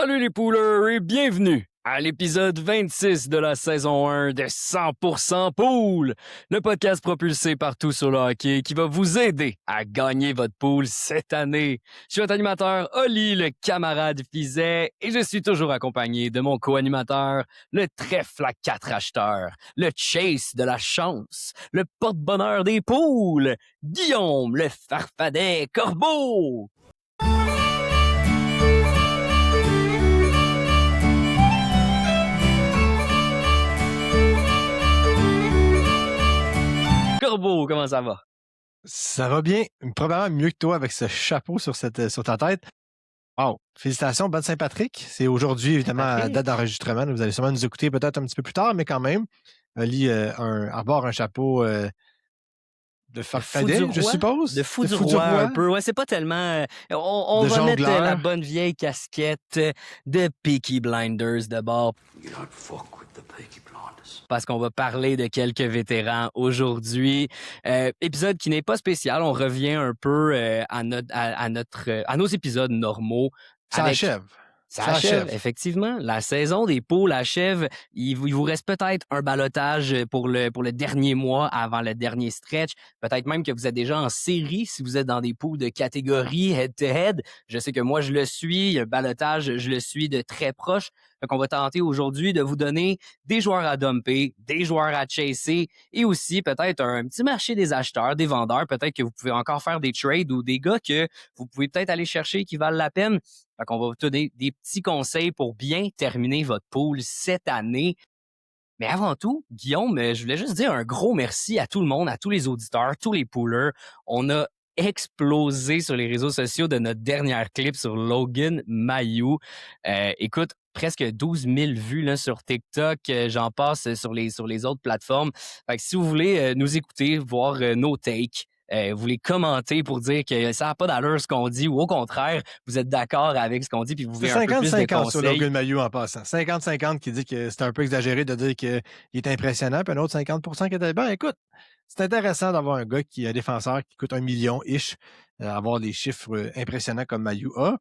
Salut les poolers et bienvenue à l'épisode 26 de la saison 1 de 100% Pool, le podcast propulsé partout sur le hockey qui va vous aider à gagner votre pool cette année. Je suis votre animateur Oli, le camarade Fizet, et je suis toujours accompagné de mon co-animateur, le trèfle à 4 acheteurs, le chase de la chance, le porte-bonheur des poules, Guillaume, le farfadet Corbeau. Corbeau, comment ça va? Ça va bien, probablement mieux que toi avec ce chapeau sur ta tête. Wow, félicitations, bonne Saint-Patrick. C'est aujourd'hui, évidemment, à date d'enregistrement. Vous allez sûrement nous écouter peut-être un petit peu plus tard, mais quand même. Oli arbore un chapeau de farfadet, je suppose. De fou du roi, un peu. Ouais, c'est pas tellement... on va mettre la bonne vieille casquette de Peaky Blinders de bord. You don't fuck with the Peaky Blinders. Parce qu'on va parler de quelques vétérans aujourd'hui. Épisode qui n'est pas spécial. On revient un peu à nos épisodes normaux. Ça achève. Ça achève, effectivement. La saison des poules achève. Il vous reste peut-être un ballottage pour le dernier mois avant le dernier stretch. Peut-être même que vous êtes déjà en série si vous êtes dans des poules de catégorie head-to-head. Je sais que moi, je le suis. Le ballottage, je le suis de très proche. Donc, on va tenter aujourd'hui de vous donner des joueurs à dumper, des joueurs à chasser et aussi peut-être un petit marché des acheteurs, des vendeurs. Peut-être que vous pouvez encore faire des trades ou des gars que vous pouvez peut-être aller chercher qui valent la peine. Fait qu'on va vous donner des petits conseils pour bien terminer votre pool cette année. Mais avant tout, Guillaume, je voulais juste dire un gros merci à tout le monde, à tous les auditeurs, tous les poolers. On a explosé sur les réseaux sociaux de notre dernière clip sur Logan Mailloux. Écoute, presque 12 000 vues là, sur TikTok. J'en passe sur les autres plateformes. Fait que si vous voulez nous écouter, voir nos takes, vous les commentez pour dire que ça n'a pas d'allure ce qu'on dit ou au contraire, vous êtes d'accord avec ce qu'on dit puis vous voulez un peu plus de conseils. 50-50 sur Logan Mailloux en passant. 50-50 qui dit que c'est un peu exagéré de dire qu'il est impressionnant puis un autre 50% qui était bien. Écoute, c'est intéressant d'avoir un gars qui est un défenseur qui coûte 1 million-ish, avoir des chiffres impressionnants comme Mailloux a.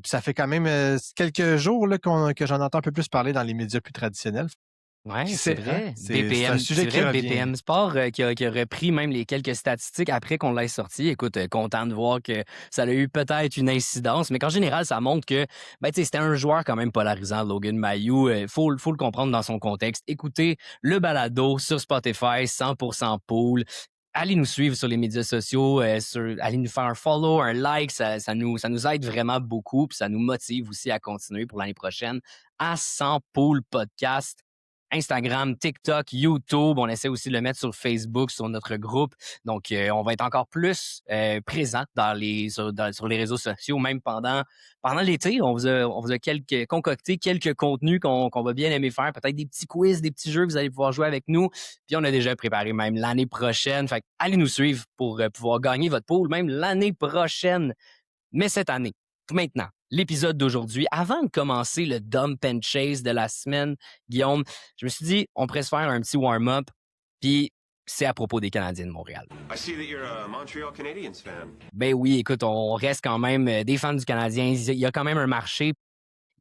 Puis ça fait quand même quelques jours là, que j'en entends un peu plus parler dans les médias plus traditionnels. Oui, c'est vrai. C'est un sujet qui revient. BPM Sport qui a repris même les quelques statistiques après qu'on l'ait sorti. Écoute, content de voir que ça a eu peut-être une incidence, mais qu'en général, ça montre que c'était un joueur quand même polarisant, Logan Mailloux. Faut le comprendre dans son contexte. Écoutez le balado sur Spotify, 100% Pool. Allez nous suivre sur les médias sociaux, allez nous faire un follow, un like, ça nous aide vraiment beaucoup, puis ça nous motive aussi à continuer pour l'année prochaine à 100 Pool Podcast. Instagram, TikTok, YouTube. On essaie aussi de le mettre sur Facebook, sur notre groupe. Donc, on va être encore plus présent sur les réseaux sociaux, même pendant l'été. On vous a concocté quelques contenus qu'on va bien aimer faire. Peut-être des petits quiz, des petits jeux que vous allez pouvoir jouer avec nous. Puis, on a déjà préparé même l'année prochaine. Fait que allez nous suivre pour pouvoir gagner votre pool, même l'année prochaine. Mais cette année, maintenant, l'épisode d'aujourd'hui, avant de commencer le dump and chase de la semaine, Guillaume, je me suis dit, on pourrait se faire un petit warm-up, puis c'est à propos des Canadiens de Montréal. I see that you're a Montreal Canadiens fan. Ben oui, écoute, on reste quand même des fans du Canadien. Il y a quand même un marché.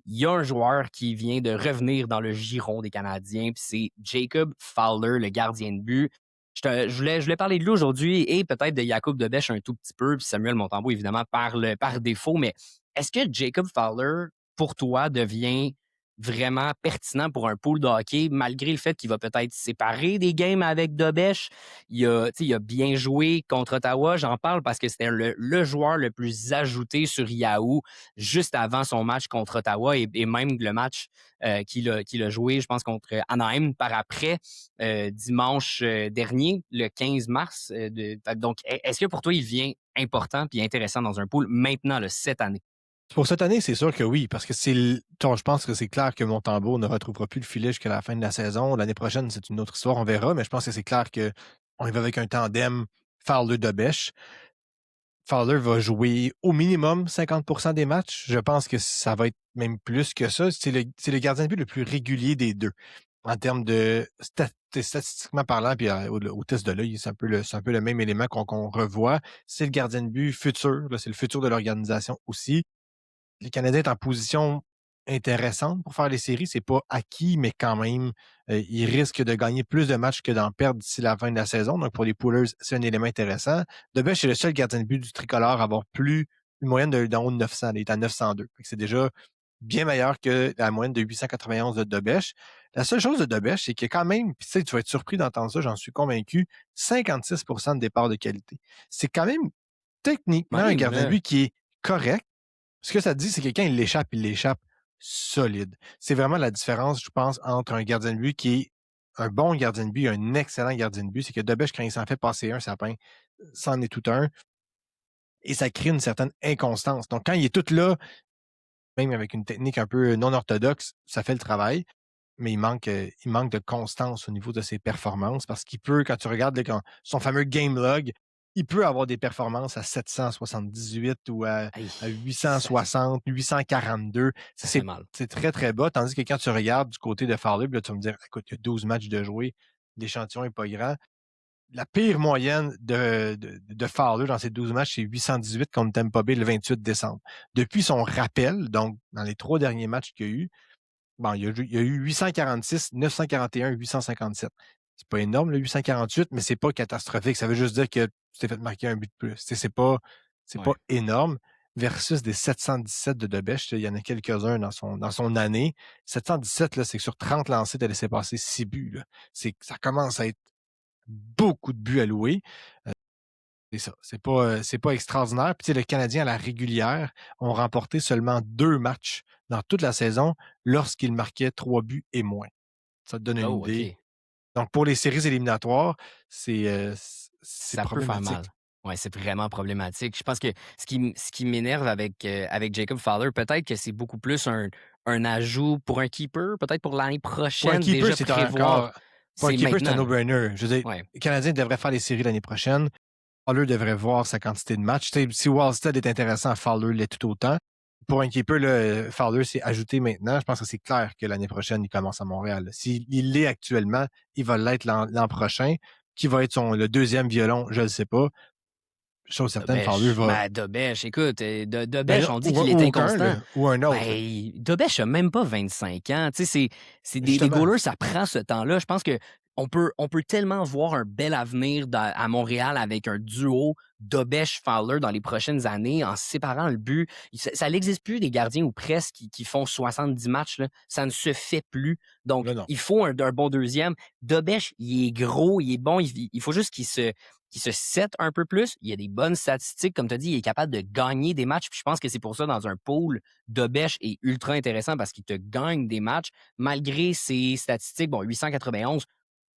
Il y a un joueur qui vient de revenir dans le giron des Canadiens, puis c'est Jacob Fowler, le gardien de but. Je voulais parler de lui aujourd'hui et peut-être de Jakub Dobeš un tout petit peu, puis Samuel Montembeault, évidemment, par défaut. Mais est-ce que Jacob Fowler, pour toi, devient vraiment pertinent pour un pool de hockey, malgré le fait qu'il va peut-être séparer des games avec Dobeš? Il a bien joué contre Ottawa. J'en parle parce que c'était le joueur le plus ajouté sur Yahoo juste avant son match contre Ottawa et même le match qu'il a joué, je pense, contre Anaheim par après, dimanche dernier, le 15 mars. Donc, est-ce que pour toi, il devient important et intéressant dans un pool maintenant, cette année? Pour cette année, c'est sûr que oui, parce que je pense que c'est clair que Montembeault ne retrouvera plus le filet jusqu'à la fin de la saison. L'année prochaine, c'est une autre histoire, on verra, mais je pense que c'est clair qu'on y va avec un tandem Fowler-Dobeš. Fowler va jouer au minimum 50% des matchs. Je pense que ça va être même plus que ça. C'est le gardien de but le plus régulier des deux. En termes de statistiquement parlant, puis au test de l'œil, c'est un peu le même élément qu'on revoit. C'est le gardien de but futur. Là, c'est le futur de l'organisation aussi. Les Canadiens sont en position intéressante pour faire les séries. C'est pas acquis, mais quand même, ils risquent de gagner plus de matchs que d'en perdre d'ici la fin de la saison. Donc, pour les Poolers, c'est un élément intéressant. Debesh est le seul gardien de but du tricolore à avoir plus une moyenne d'en haut de 900. Il est à 902. C'est déjà bien meilleur que la moyenne de 891 de Debesh. La seule chose de Debesh, c'est qu'il y a quand même, puis tu sais, tu vas être surpris d'entendre ça, j'en suis convaincu, 56 de départ de qualité. C'est quand même techniquement un Même, gardien de là. but qui est correct. Ce que ça dit, c'est que quand il l'échappe solide. C'est vraiment la différence, je pense, entre un gardien de but qui est un bon gardien de but et un excellent gardien de but. C'est que Debesh, quand il s'en fait passer un sapin, c'en est tout un. Et ça crée une certaine inconstance. Donc, quand il est tout là, même avec une technique un peu non orthodoxe, ça fait le travail. Mais il manque de constance au niveau de ses performances parce qu'il peut, quand tu regardes son fameux game log, il peut avoir des performances à 778 ou à Aïe, 860, 842. ça fait mal. C'est très, très bas. Tandis que quand tu regardes du côté de Fowler, là, tu vas me dire, écoute, il y a 12 matchs de jouer, l'échantillon n'est pas grand. La pire moyenne de Fowler dans ces 12 matchs, c'est 818 contre Tampa Bay le 28 décembre. Depuis son rappel, donc dans les 3 derniers matchs qu'il y a eu, bon, il y a eu 846, 941, 857. C'est pas énorme, le 848, mais c'est pas catastrophique. Ça veut juste dire que tu t'es fait marquer un but de plus. C'est pas énorme. Versus des 717 de Debesh, il y en a quelques-uns dans son année. 717, là, c'est que sur 30 lancés, tu as laissé passer 6 buts. Là. Ça commence à être beaucoup de buts alloués. C'est ça. C'est pas extraordinaire. Puis, le Canadien à la régulière ont remporté seulement 2 matchs dans toute la saison lorsqu'ils marquaient 3 buts et moins. Ça te donne une Oh, idée. OK. Donc, pour les séries éliminatoires, c'est Ça peut faire mal. problématique. Ouais, c'est vraiment problématique. Je pense que ce qui m'énerve avec Jacob Fowler, peut-être que c'est beaucoup plus un ajout pour un keeper, peut-être pour l'année Pour un prochaine, keeper, déjà c'est prévoir. encore. Pour un C'est keeper, c'est un maintenant, là. no-brainer. Je veux dire, Ouais. les Canadiens devraient faire les séries l'année prochaine. Fowler devrait voir sa quantité de matchs. Tu sais, si Wallstead est intéressant, Fowler l'est tout autant. Pour un keeper, là, Fowler s'est ajouté maintenant. Je pense que c'est clair que l'année prochaine, il commence à Montréal. S'il l'est actuellement, il va l'être l'an prochain. Qui va être le deuxième violon, je ne sais pas. Chose certaine, Fowler Dobesh. va. Ben, Dobesh, écoute, Ben, Dobesh, on dit ou, qu'il est ou aucun, inconstant. là, ou un autre. Là. Ben, Dobesh a même pas 25 ans. Tu sais, c'est des Justement. goalers, ça prend ce temps-là. Je pense que on peut tellement voir un bel avenir à Montréal avec un duo Dobesh-Fowler dans les prochaines années en séparant le but. Ça n'existe plus des gardiens ou presque qui font 70 matchs. Là. Ça ne se fait plus. Donc, Là, non. il faut un bon deuxième. Dobesh, il est gros, il est bon. Il faut juste qu'il se set un peu plus. Il y a des bonnes statistiques. Comme tu as dit, il est capable de gagner des matchs. Puis je pense que c'est pour ça, dans un pool, Dobesh est ultra intéressant parce qu'il te gagne des matchs malgré ses statistiques. Bon, 891,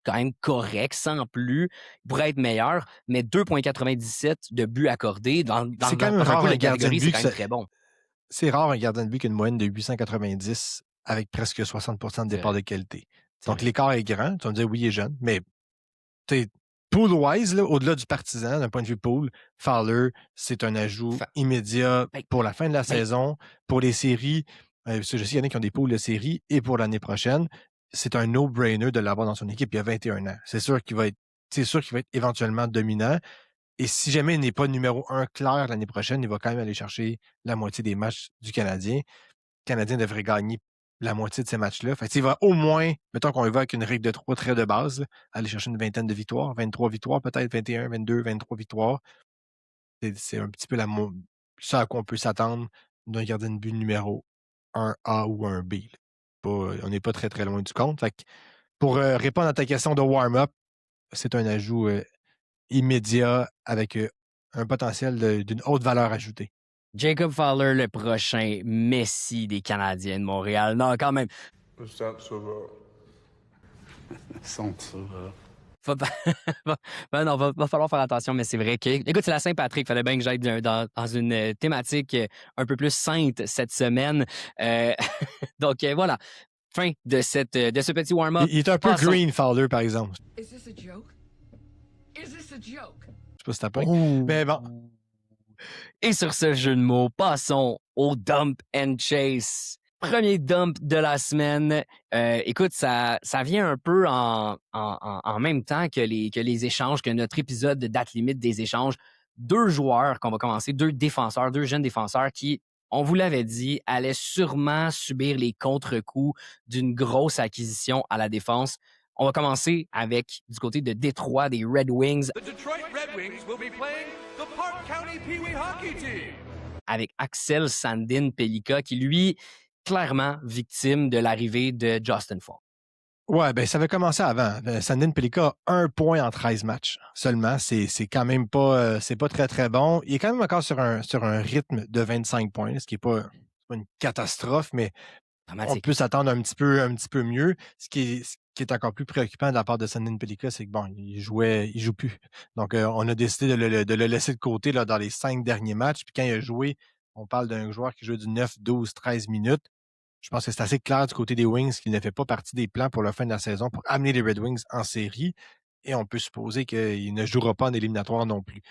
quand même correct, sans plus. Il pourrait être meilleur, mais 2,97 de buts accordés C'est quand même dans un rare pool un de gardien de catégorie, c'est but quand que même très bon. c'est rare un gardien de but qui a une moyenne de 890 avec presque 60% de C'est départ vrai. de qualité. C'est Donc, vrai. l'écart est grand. Tu vas me dire, oui, il est jeune, mais pool-wise, au-delà du partisan, d'un point de vue pool, Fowler, c'est un ajout Fa- immédiat Ben, pour la fin de la ben, saison, pour les séries. Parce que je sais qu'il y en a qui ont des pools de séries et pour l'année prochaine. C'est un no-brainer de l'avoir dans son équipe. Il a 21 ans. C'est sûr qu'il va être éventuellement dominant. Et si jamais il n'est pas numéro 1 clair l'année prochaine, il va quand même aller chercher la moitié des matchs du Canadien. Le Canadien devrait gagner la moitié de ces matchs-là. Fait que, il va au moins, mettons qu'on y va avec une règle de 3 traits de base, là, aller chercher une vingtaine de victoires, 23 victoires peut-être, 21, 22, 23 victoires. C'est un petit peu ça à quoi on peut s'attendre d'un gardien de but numéro 1A ou 1B. Là. On n'est pas très très loin du compte. Fait que, pour répondre à ta question de warm-up, c'est un ajout immédiat avec un potentiel d'une haute valeur ajoutée. Jacob Fowler, le prochain Messi des Canadiens de Montréal. Non, quand même. Stop Sauveur. Sans Sauveur. Va falloir faire attention, mais c'est vrai que. Écoute, c'est la Saint-Patrick. Fallait bien que j'aille dans une thématique un peu plus sainte cette semaine. Donc, voilà. Fin de ce petit warm-up. Il est un peu Passons. green, Fowler, par exemple. Is this a joke? Is this a joke? Je sais pas si t'as pas. Ouh. Mais bon. Et sur ce jeu de mots, passons au dump and chase. Premier dump de la semaine. Écoute, ça vient un peu en même temps que les échanges, que notre épisode de date limite des échanges. 2 joueurs qu'on va commencer, 2 défenseurs, 2 jeunes défenseurs qui on vous l'avait dit, allait sûrement subir les contre-coups d'une grosse acquisition à la défense. On va commencer avec, du côté de Détroit, des Red Wings, The Detroit Red Wings will be playing the Park County Pee Wee Hockey Team. avec Axel Sandin Pellikka, qui, lui, clairement victime de l'arrivée de Justin Falk. Ouais, ben ça avait commencé avant. Sandin Pellikka a 1 point en 13 matchs seulement. C'est quand même pas, c'est pas très, très bon. Il est quand même encore sur un rythme de 25 points, ce qui est pas une catastrophe, mais on Dramatique. peut s'attendre un petit peu mieux. Ce qui est encore plus préoccupant de la part de Sandin Pellikka, c'est que bon, il joue plus. Donc, on a décidé de le laisser de côté là, dans les 5 derniers matchs. Puis quand il a joué, on parle d'un joueur qui joue du 9, 12, 13 minutes. Je pense que c'est assez clair du côté des Wings qu'il ne fait pas partie des plans pour la fin de la saison pour amener les Red Wings en série. Et on peut supposer qu'il ne jouera pas en éliminatoire non plus.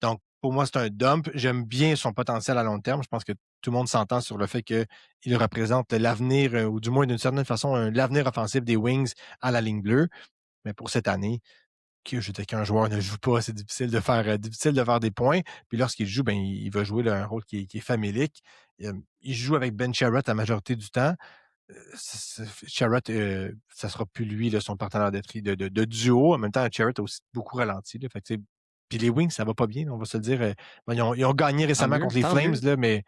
Donc, pour moi, c'est un dump. J'aime bien son potentiel à long terme. Je pense que tout le monde s'entend sur le fait qu'il représente l'avenir, ou du moins d'une certaine façon, l'avenir offensif des Wings à la ligne bleue. Mais pour cette année, je veux dire, qu'un joueur ne joue pas, c'est difficile de faire des points. Puis lorsqu'il joue, ben, il va jouer là, un rôle qui est famélique. Il joue avec Ben Sherratt la majorité du temps. Sherratt, ça sera plus lui, là, son partenaire de duo. En même temps, Sherratt a aussi beaucoup ralenti. Là, fait que, puis les Wings, ça va pas bien, on va se le dire. Bon, ils ont gagné récemment contre les Flames, là, mais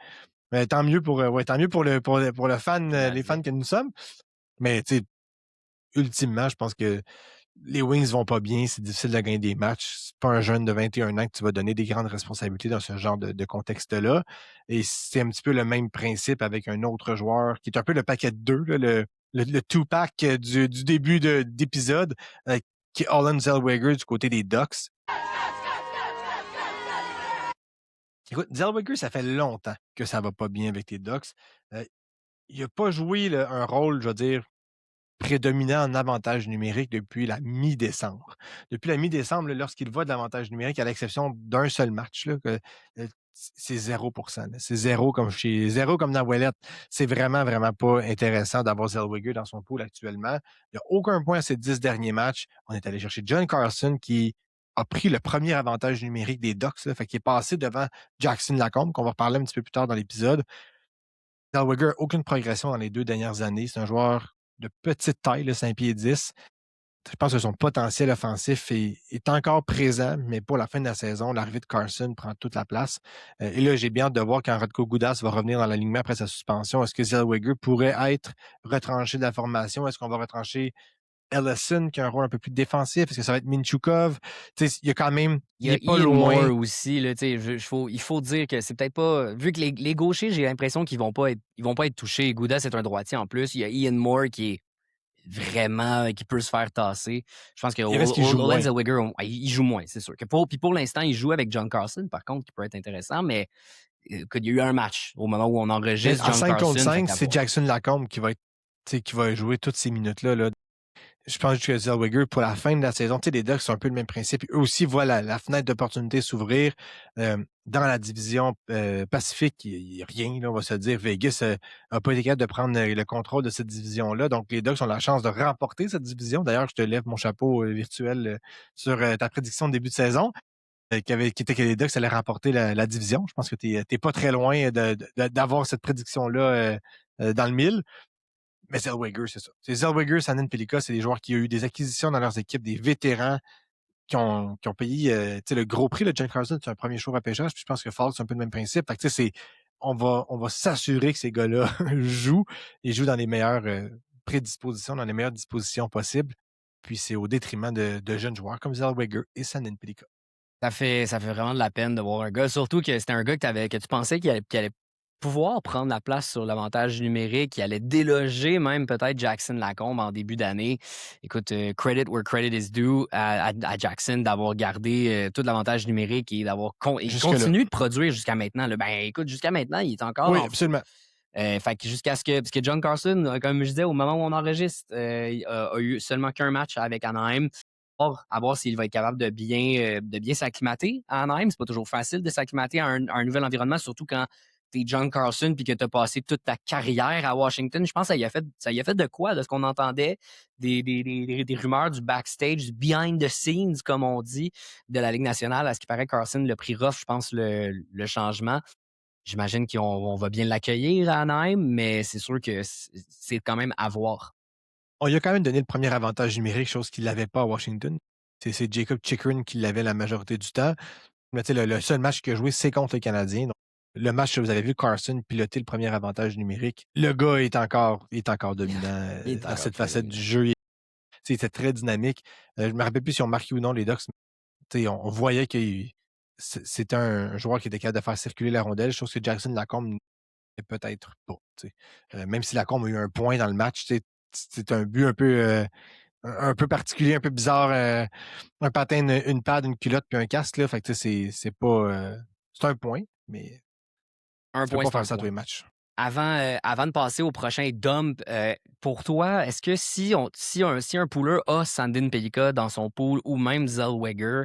tant mieux pour, tant mieux pour le fan, les fans que nous sommes. Mais ultimement, je pense que les Wings vont pas bien, c'est difficile de gagner des matchs. C'est pas un jeune de 21 ans que tu vas donner des grandes responsabilités dans ce genre de contexte-là. Et c'est un petit peu le même principe avec un autre joueur qui est un peu le paquet de deux, là, le two-pack du début d'épisode, qui est Olin Zellweger du côté des Ducks. Écoute, Zellweger, ça fait longtemps que ça va pas bien avec les Ducks. Il a pas joué là, un rôle, je veux dire, prédominant en avantage numérique depuis la mi-décembre. Depuis la mi-décembre, là, lorsqu'il voit de l'avantage numérique, à l'exception d'un seul match, là, c'est 0%. Là. C'est zéro comme dans Ouellette. C'est vraiment, vraiment pas intéressant d'avoir Zellweger dans son pool actuellement. Il n'y a aucun point à ces 10 derniers matchs. On est allé chercher John Carlson qui a pris le premier avantage numérique des Ducks, là, fait qu'il est passé devant Jackson Lacombe, qu'on va reparler un petit peu plus tard dans l'épisode. Zellweger, aucune progression dans les 2 dernières années. C'est un joueur de petite taille, là, 5 pieds 10. Je pense que son potentiel offensif est encore présent, mais pour la fin de la saison, l'arrivée de Carson prend toute la place. Et là, j'ai bien hâte de voir quand Radko Gudas va revenir dans l'alignement après sa suspension. Est-ce que Zellweger pourrait être retranché de la formation? Est-ce qu'on va retrancher Ellison, qui a un rôle un peu plus défensif? Est-ce que ça va être Minchukov? Il y a quand même... Il y a est pas Ian loin. Moore aussi. Là, il faut dire que c'est peut-être pas. Vu que les gauchers, j'ai l'impression qu'ils vont pas être touchés. Gouda, c'est un droitier en plus. Il y a Ian Moore qui est vraiment, qui peut se faire tasser. Je pense que Il reste qu'il joue Olin moins. Zellweger, il joue moins, c'est sûr. Puis pour l'instant, il joue avec John Carlson, par contre, qui peut être intéressant, mais écoute, il y a eu un match au moment où on Mais enregistre en John 5 Carlson. contre fait 5, qu'à c'est voir. Jackson Lacombe qui va jouer toutes ces minutes-là. Là. Je pense que Zellweger, pour la fin de la saison, les Ducks sont un peu le même principe. Eux aussi voient la fenêtre d'opportunité s'ouvrir. Dans la division Pacifique, il n'y a rien, là, on va se dire. Vegas n'a pas été capable de prendre le contrôle de cette division-là. Donc, les Ducks ont la chance de remporter cette division. D'ailleurs, je te lève mon chapeau virtuel sur ta prédiction de début de saison, qui était que les Ducks allaient remporter la division. Je pense que tu n'es pas très loin d'avoir cette prédiction-là dans le mille. Mais Zellweger, c'est ça. C'est Zellweger, Sandin Pellikka, c'est des joueurs qui ont eu des acquisitions dans leurs équipes, des vétérans qui ont payé le gros prix. Le John Carlson, c'est un premier choix repêchage. Puis je pense que Falk, c'est un peu le même principe. Fait que, on va s'assurer que ces gars-là jouent et jouent dans les meilleures prédispositions, dans les meilleures dispositions possibles. Puis c'est au détriment de jeunes joueurs comme Zellweger et Sandin Pellikka. Ça fait vraiment de la peine de voir un gars, surtout que c'était un gars que tu pensais qu'il allait pouvoir prendre la place sur l'avantage numérique, qui allait déloger même peut-être Jackson Lacombe en début d'année. Écoute, credit where credit is due à Jackson d'avoir gardé tout l'avantage numérique et d'avoir continué de produire jusqu'à maintenant. Là. Ben écoute, jusqu'à maintenant, il est encore Oui, en absolument. fait que jusqu'à ce que... Parce que John Carlson, comme je disais, au moment où on enregistre, il a eu seulement qu'un match avec Anaheim. À voir s'il va être capable de bien s'acclimater à Anaheim. C'est pas toujours facile de s'acclimater à un nouvel environnement, surtout quand t'es John Carlson puis que t'as passé toute ta carrière à Washington. Je pense que ça y a fait de quoi, de ce qu'on entendait, des rumeurs du backstage, du behind the scenes, comme on dit, de la Ligue nationale. À ce qui paraît, Carlson l'a pris rough, je pense, le changement. J'imagine qu'on va bien l'accueillir à Anaheim, mais c'est sûr que c'est quand même à voir. On lui a quand même donné le premier avantage numérique, chose qu'il n'avait pas à Washington. C'est Jacob Chikrin qui l'avait la majorité du temps. Mais tu sais, le seul match qu'il a joué, c'est contre les Canadiens. Donc, le match que vous avez vu Carson piloter le premier avantage numérique, le gars est encore dominant Il est dans encore cette très facette du dominant. jeu. Tu sais, il était très dynamique. Je me rappelle plus si on marquait ou non les Ducks. Tu sais, on voyait que c'était un joueur qui était capable de faire circuler la rondelle, chose que Jackson Lacombe n'est peut-être pas. Tu sais. Même si Lacombe a eu un point dans le match, tu sais, c'est un but un peu particulier, un peu bizarre. Un patin, une pad, une culotte puis un casque. Là, fait que tu sais, c'est pas. C'est un point, mais Un tu peux point, pas c'est un faire ça à tous point. les matchs. Avant de passer au prochain dump, pour toi, est-ce que si un pooler a Sandin Pelika dans son pool ou même Zellweger,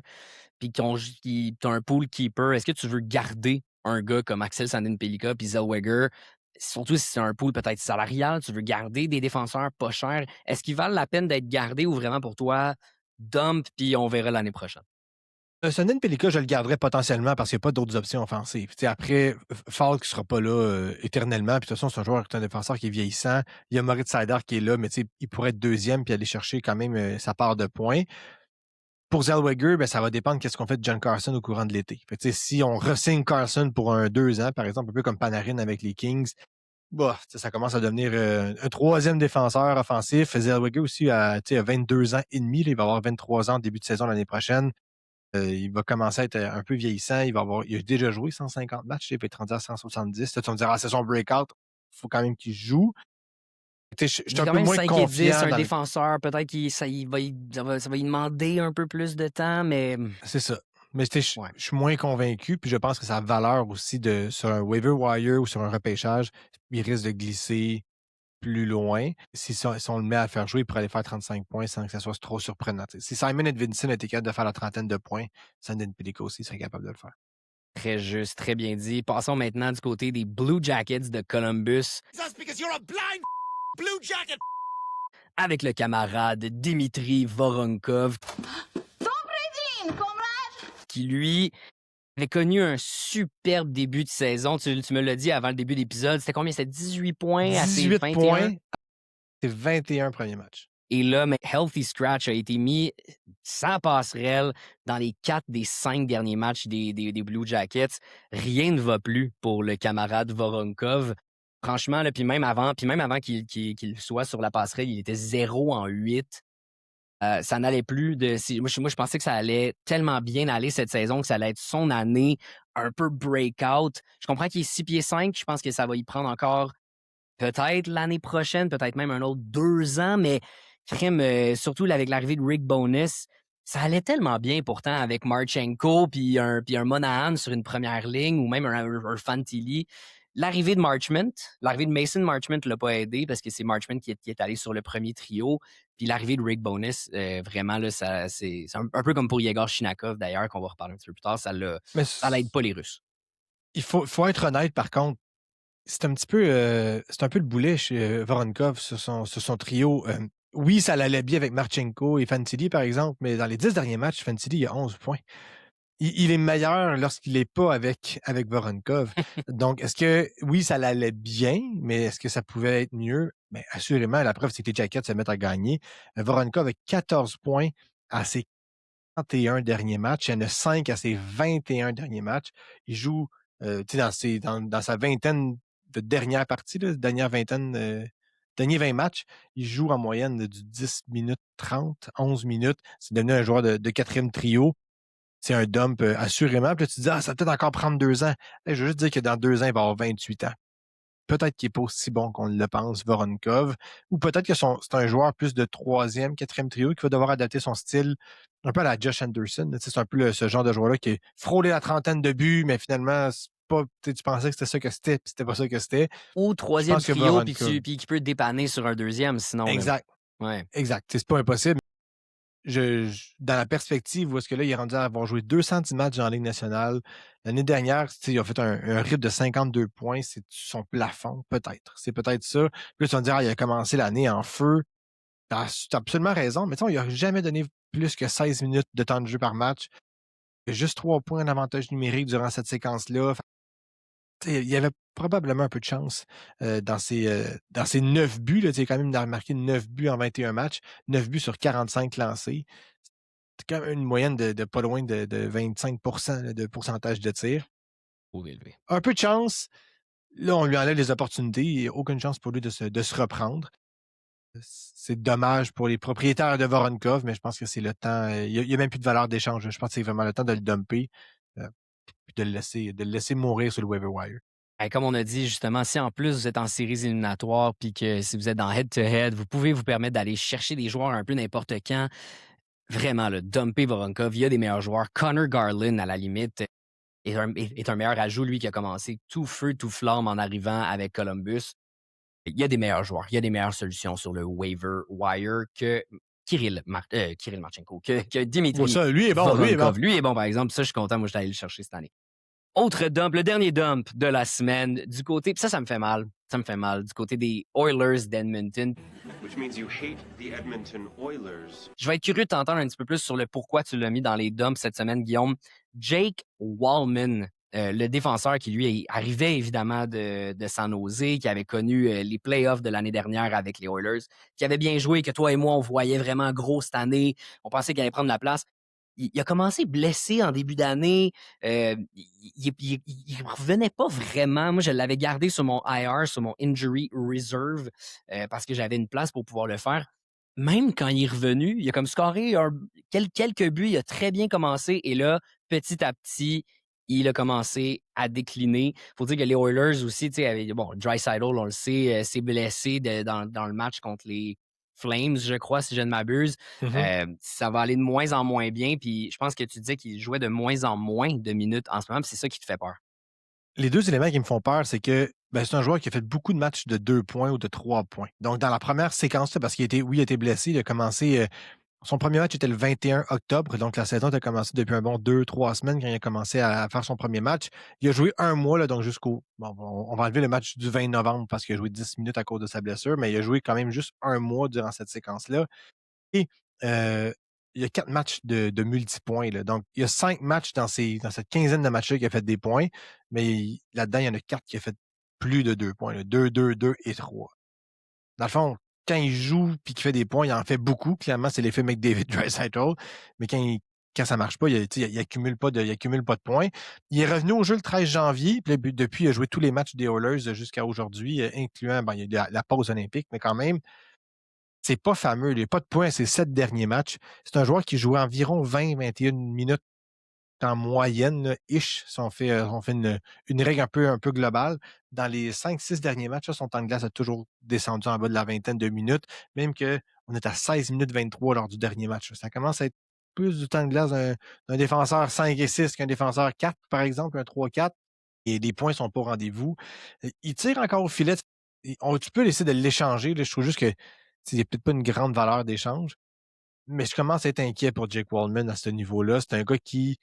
puis t'as un pool keeper, est-ce que tu veux garder un gars comme Axel Sandin Pelika puis Zellweger, surtout si c'est un pool peut-être salarial, tu veux garder des défenseurs pas chers, est-ce qu'ils valent la peine d'être gardés ou vraiment pour toi, dump puis on verra l'année prochaine? Sandin Pelika, je le garderais potentiellement parce qu'il n'y a pas d'autres options offensives. Tu sais, après, Falk ne sera pas là éternellement. Puis de toute façon, c'est un défenseur qui est vieillissant. Il y a Moritz Seider qui est là, mais tu sais, il pourrait être deuxième puis aller chercher quand même sa part de points. Pour Zellweger, ben, ça va dépendre de ce qu'on fait de John Carson au courant de l'été. Fait que, tu sais, si on re-signe Carson pour 2 ans, par exemple, un peu comme Panarin avec les Kings, bah, ça commence à devenir un troisième défenseur offensif. Zellweger aussi a 22 ans et demi. Là, il va avoir 23 ans début de saison l'année prochaine. Il va commencer à être un peu vieillissant. Il a déjà joué 150 matchs. Il va être rendu à 170. Là, tu vas me dire, c'est son breakout. Il faut quand même qu'il joue. Je suis Il est un quand peu même moins 5 et 10, confiant un dans le. défenseur. Peut-être ça va lui demander un peu plus de temps, mais C'est ça. Mais ouais. je suis moins convaincu. Puis je pense que sa valeur aussi sur un waiver wire ou sur un repêchage, il risque de glisser plus loin. Si on le met à faire jouer, il pourrait aller faire 35 points sans que ça soit trop surprenant. T'sais. Si Simon Edvinson était capable de faire la trentaine de points, Sandin Pelika aussi serait capable de le faire. Très juste, très bien dit. Passons maintenant du côté des Blue Jackets de Columbus That's because you're a blind blue jacket. avec le camarade Dimitri Voronkov qui, lui, avait connu un superbe début de saison. Tu me l'as dit avant le début de l'épisode. C'était combien? C'était 18 points à ses 18 21. points, c'est 21 premiers matchs. Et là, mais Healthy Scratch a été mis sans passerelle dans les 4 des 5 derniers matchs des Blue Jackets. Rien ne va plus pour le camarade Voronkov. Franchement, là, puis même avant qu'il soit sur la passerelle, il était 0 en 8. Ça n'allait plus moi, je pensais que ça allait tellement bien aller cette saison que ça allait être son année, un peu breakout. Je comprends qu'il est 6 pieds 5. Je pense que ça va y prendre encore peut-être l'année prochaine, peut-être même un autre 2 ans, mais crime, surtout là, avec l'arrivée de Rick Bowness, ça allait tellement bien pourtant avec Marchenko puis un Monahan sur une première ligne ou même un Fantilli. L'arrivée de Mason Marchment l'a pas aidé parce que c'est Marchment qui est allé sur le premier trio. Puis l'arrivée de Rick Bowness, vraiment, là, c'est un peu comme pour Yegor Shinakov d'ailleurs, qu'on va reparler un petit peu plus tard, ça Mais l'aide pas les Russes. il faut être honnête, par contre. C'est un petit peu, c'est un peu le boulet chez Voronkov sur son trio. Oui, ça allait bien avec Marchenko et Fantilli, par exemple, mais dans les 10 derniers matchs, Fantilli a 11 points. Il est meilleur lorsqu'il n'est pas avec Voronkov. Donc, est-ce que, oui, ça allait bien, mais est-ce que ça pouvait être mieux? Mais assurément, la preuve, c'est que les Jackets se mettent à gagner. Voronkov a 14 points à ses 31 derniers matchs. Il y en a 5 à ses 21 derniers matchs. Il joue dans sa vingtaine de dernières parties, là, dernière vingtaine, derniers 20 matchs, il joue en moyenne du 10 minutes 30, 11 minutes. C'est devenu un joueur de quatrième trio. C'est un dump assurément. Puis là, tu te dis, ça va peut-être encore prendre 2 ans. Je veux juste dire que dans 2 ans, il va avoir 28 ans. Peut-être qu'il n'est pas aussi bon qu'on le pense, Voronkov. Ou peut-être que c'est un joueur plus de troisième, quatrième trio qui va devoir adapter son style un peu à la Josh Anderson. C'est un peu ce genre de joueur-là qui a frôlé la trentaine de buts, mais finalement, c'est pas, tu pensais que c'était ça que c'était, puis c'était pas ça que c'était. Ou Je troisième pense que trio, puis Voronkov. qui peut te dépanner sur un deuxième, sinon. là. Exact. Ouais. Exact. C'est pas impossible. Dans la perspective où est-ce que là, il est rendu à avoir joué 210 matchs en Ligue nationale. L'année dernière, il a fait un rythme de 52 points. C'est son plafond, peut-être. C'est peut-être ça. Puis là, tu vas me dire, il a commencé l'année en feu. Tu as absolument raison, mais il n'a jamais donné plus que 16 minutes de temps de jeu par match. Il a juste 3 points d'avantage numérique durant cette séquence-là. il y avait probablement un peu de chance dans ses 9 buts. Là, quand même, il a marqué 9 buts en 21 matchs, 9 buts sur 45 lancés. C'est quand même une moyenne de pas loin de 25% là, de pourcentage de tir. Trop élevé. Un peu de chance. Là, on lui enlève les opportunités. Il n'y a aucune chance pour lui de se reprendre. C'est dommage pour les propriétaires de Voronkov, mais je pense que c'est le temps. Il n'y a même plus de valeur d'échange. Je pense que c'est vraiment le temps de le dumper puis de le laisser mourir sur le waiver wire. Comme on a dit, justement, si en plus vous êtes en séries éliminatoires puis que si vous êtes dans head-to-head, vous pouvez vous permettre d'aller chercher des joueurs un peu n'importe quand. Vraiment, le dumper Voronkov, il y a des meilleurs joueurs. Connor Garland, à la limite, est un meilleur ajout, lui, qui a commencé tout feu, tout flamme en arrivant avec Columbus. Il y a des meilleurs joueurs, il y a des meilleures solutions sur le waiver wire que Kirill Marchenko, que Dimitri Ça, lui est bon, Voronkov. Lui est bon, par exemple. Ça, je suis content. Moi, je suis allé le chercher cette année. Autre dump, le dernier dump de la semaine du côté, puis ça me fait mal. Ça me fait mal. Du côté des Oilers d'Edmonton. Which means you hate the Edmonton Oilers. Je vais être curieux de t'entendre un petit peu plus sur le pourquoi tu l'as mis dans les dumps cette semaine, Guillaume. Jake Wallman, le défenseur qui, lui, arrivait évidemment de San Jose, qui avait connu les playoffs de l'année dernière avec les Oilers, qui avait bien joué, que toi et moi, on voyait vraiment gros cette année. On pensait qu'il allait prendre la place. Il a commencé blessé en début d'année. Il revenait pas vraiment. Moi, je l'avais gardé sur mon IR, sur mon Injury Reserve, parce que j'avais une place pour pouvoir le faire. Même quand il est revenu, il a comme scoré quelques buts. Il a très bien commencé. Et là, petit à petit, il a commencé à décliner. Il faut dire que les Oilers aussi, Draisaitl, on le sait, s'est blessé dans le match contre les Flames, je crois, si je ne m'abuse. Ça va aller de moins en moins bien. Puis je pense que tu disais qu'il jouait de moins en moins de minutes en ce moment. Puis c'est ça qui te fait peur. Les 2 éléments qui me font peur, c'est que c'est un joueur qui a fait beaucoup de matchs de 2 points ou de 3 points. Donc, dans la première séquence, parce qu'il il a été blessé, il a commencé. Son premier match était le 21 octobre, donc la saison a commencé depuis un bon 2-3 semaines quand il a commencé à faire son premier match. Il a joué un mois, là, donc jusqu'au. Bon, on va enlever le match du 20 novembre parce qu'il a joué 10 minutes à cause de sa blessure, mais il a joué quand même juste un mois durant cette séquence-là. Et il y a 4 matchs de multipoints. Là. Donc, il y a 5 matchs dans cette quinzaine de matchs-là qui a fait des points, mais là-dedans, il y en a 4 qui a fait plus de 2 points. Là. 2, 2, 2 et 3. Dans le fond, quand il joue et qu'il fait des points, il en fait beaucoup. Clairement, c'est l'effet McDavid Draisaitl. Mais quand ça ne marche pas, il accumule pas de points. Il est revenu au jeu le 13 janvier. Puis depuis, il a joué tous les matchs des Oilers jusqu'à aujourd'hui, incluant il y a la pause olympique, mais quand même, c'est pas fameux. Il n'y a pas de points à ses 7 derniers matchs. C'est un joueur qui jouait environ 20-21 minutes en moyenne, là, ish, si on fait une règle un peu globale. Dans les 5-6 derniers matchs, là, son temps de glace a toujours descendu en bas de la vingtaine de minutes, même qu'on est à 16 minutes 23 lors du dernier match. Ça commence à être plus du temps de glace d'un défenseur 5 et 6 qu'un défenseur 4, par exemple, un 3-4. Et les points ne sont pas au rendez-vous. Il tire encore au filet. Tu peux essayer de l'échanger. Là. Je trouve juste que il n'y a peut-être pas une grande valeur d'échange. Mais je commence à être inquiet pour Jake Wallman à ce niveau-là. C'est un gars qui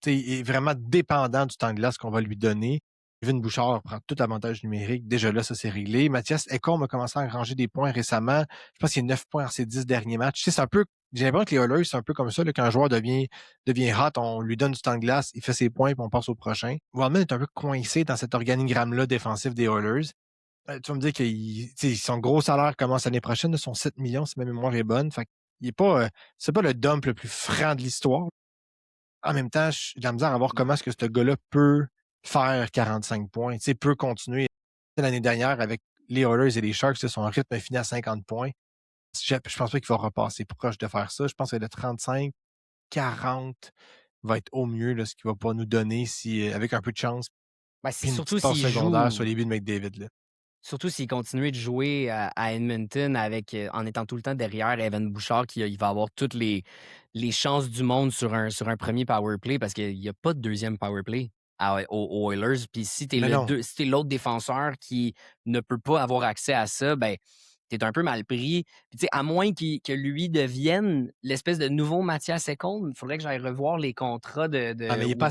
est vraiment dépendant du temps de glace qu'on va lui donner. Kevin Bouchard prend tout l'avantage numérique. Déjà là, ça c'est réglé. Mathias Ekholm a commencé à ranger des points récemment. Je pense qu'il y a 9 points dans ses 10 derniers matchs. C'est un peu, j'ai l'impression que les Oilers, c'est un peu comme ça. Là, quand un joueur devient hot, on lui donne du temps de glace, il fait ses points, puis on passe au prochain. Wallman est un peu coincé dans cet organigramme-là défensif des Oilers. Tu vas me dire que son gros salaire commence l'année prochaine, son 7 millions, si ma mémoire est bonne. Fait il est pas, c'est pas le dump le plus franc de l'histoire. En même temps, j'ai de la misère à voir comment est-ce que ce gars-là peut faire 45 points, peut continuer. L'année dernière, avec les Oilers et les Sharks, son rythme a fini à 50 points. Je pense pas qu'il va repasser proche de faire ça. Je pense que le 35, 40 va être au mieux là, ce qu'il va pas nous donner si, avec un peu de chance. C'est Une surtout petite passe s'il secondaire joue. sur les buts de McDavid. Là. Surtout s'il continue de jouer à Edmonton en étant tout le temps derrière Evan Bouchard, il va avoir toutes les chances du monde sur un premier power play parce qu'il n'y a pas de deuxième power play aux Oilers. Puis si tu es l'autre défenseur qui ne peut pas avoir accès à ça, ben t'es un peu mal pris. Puis, à moins que lui devienne l'espèce de nouveau Mathias Ekholm, il faudrait que j'aille revoir les contrats mais il n'est pas,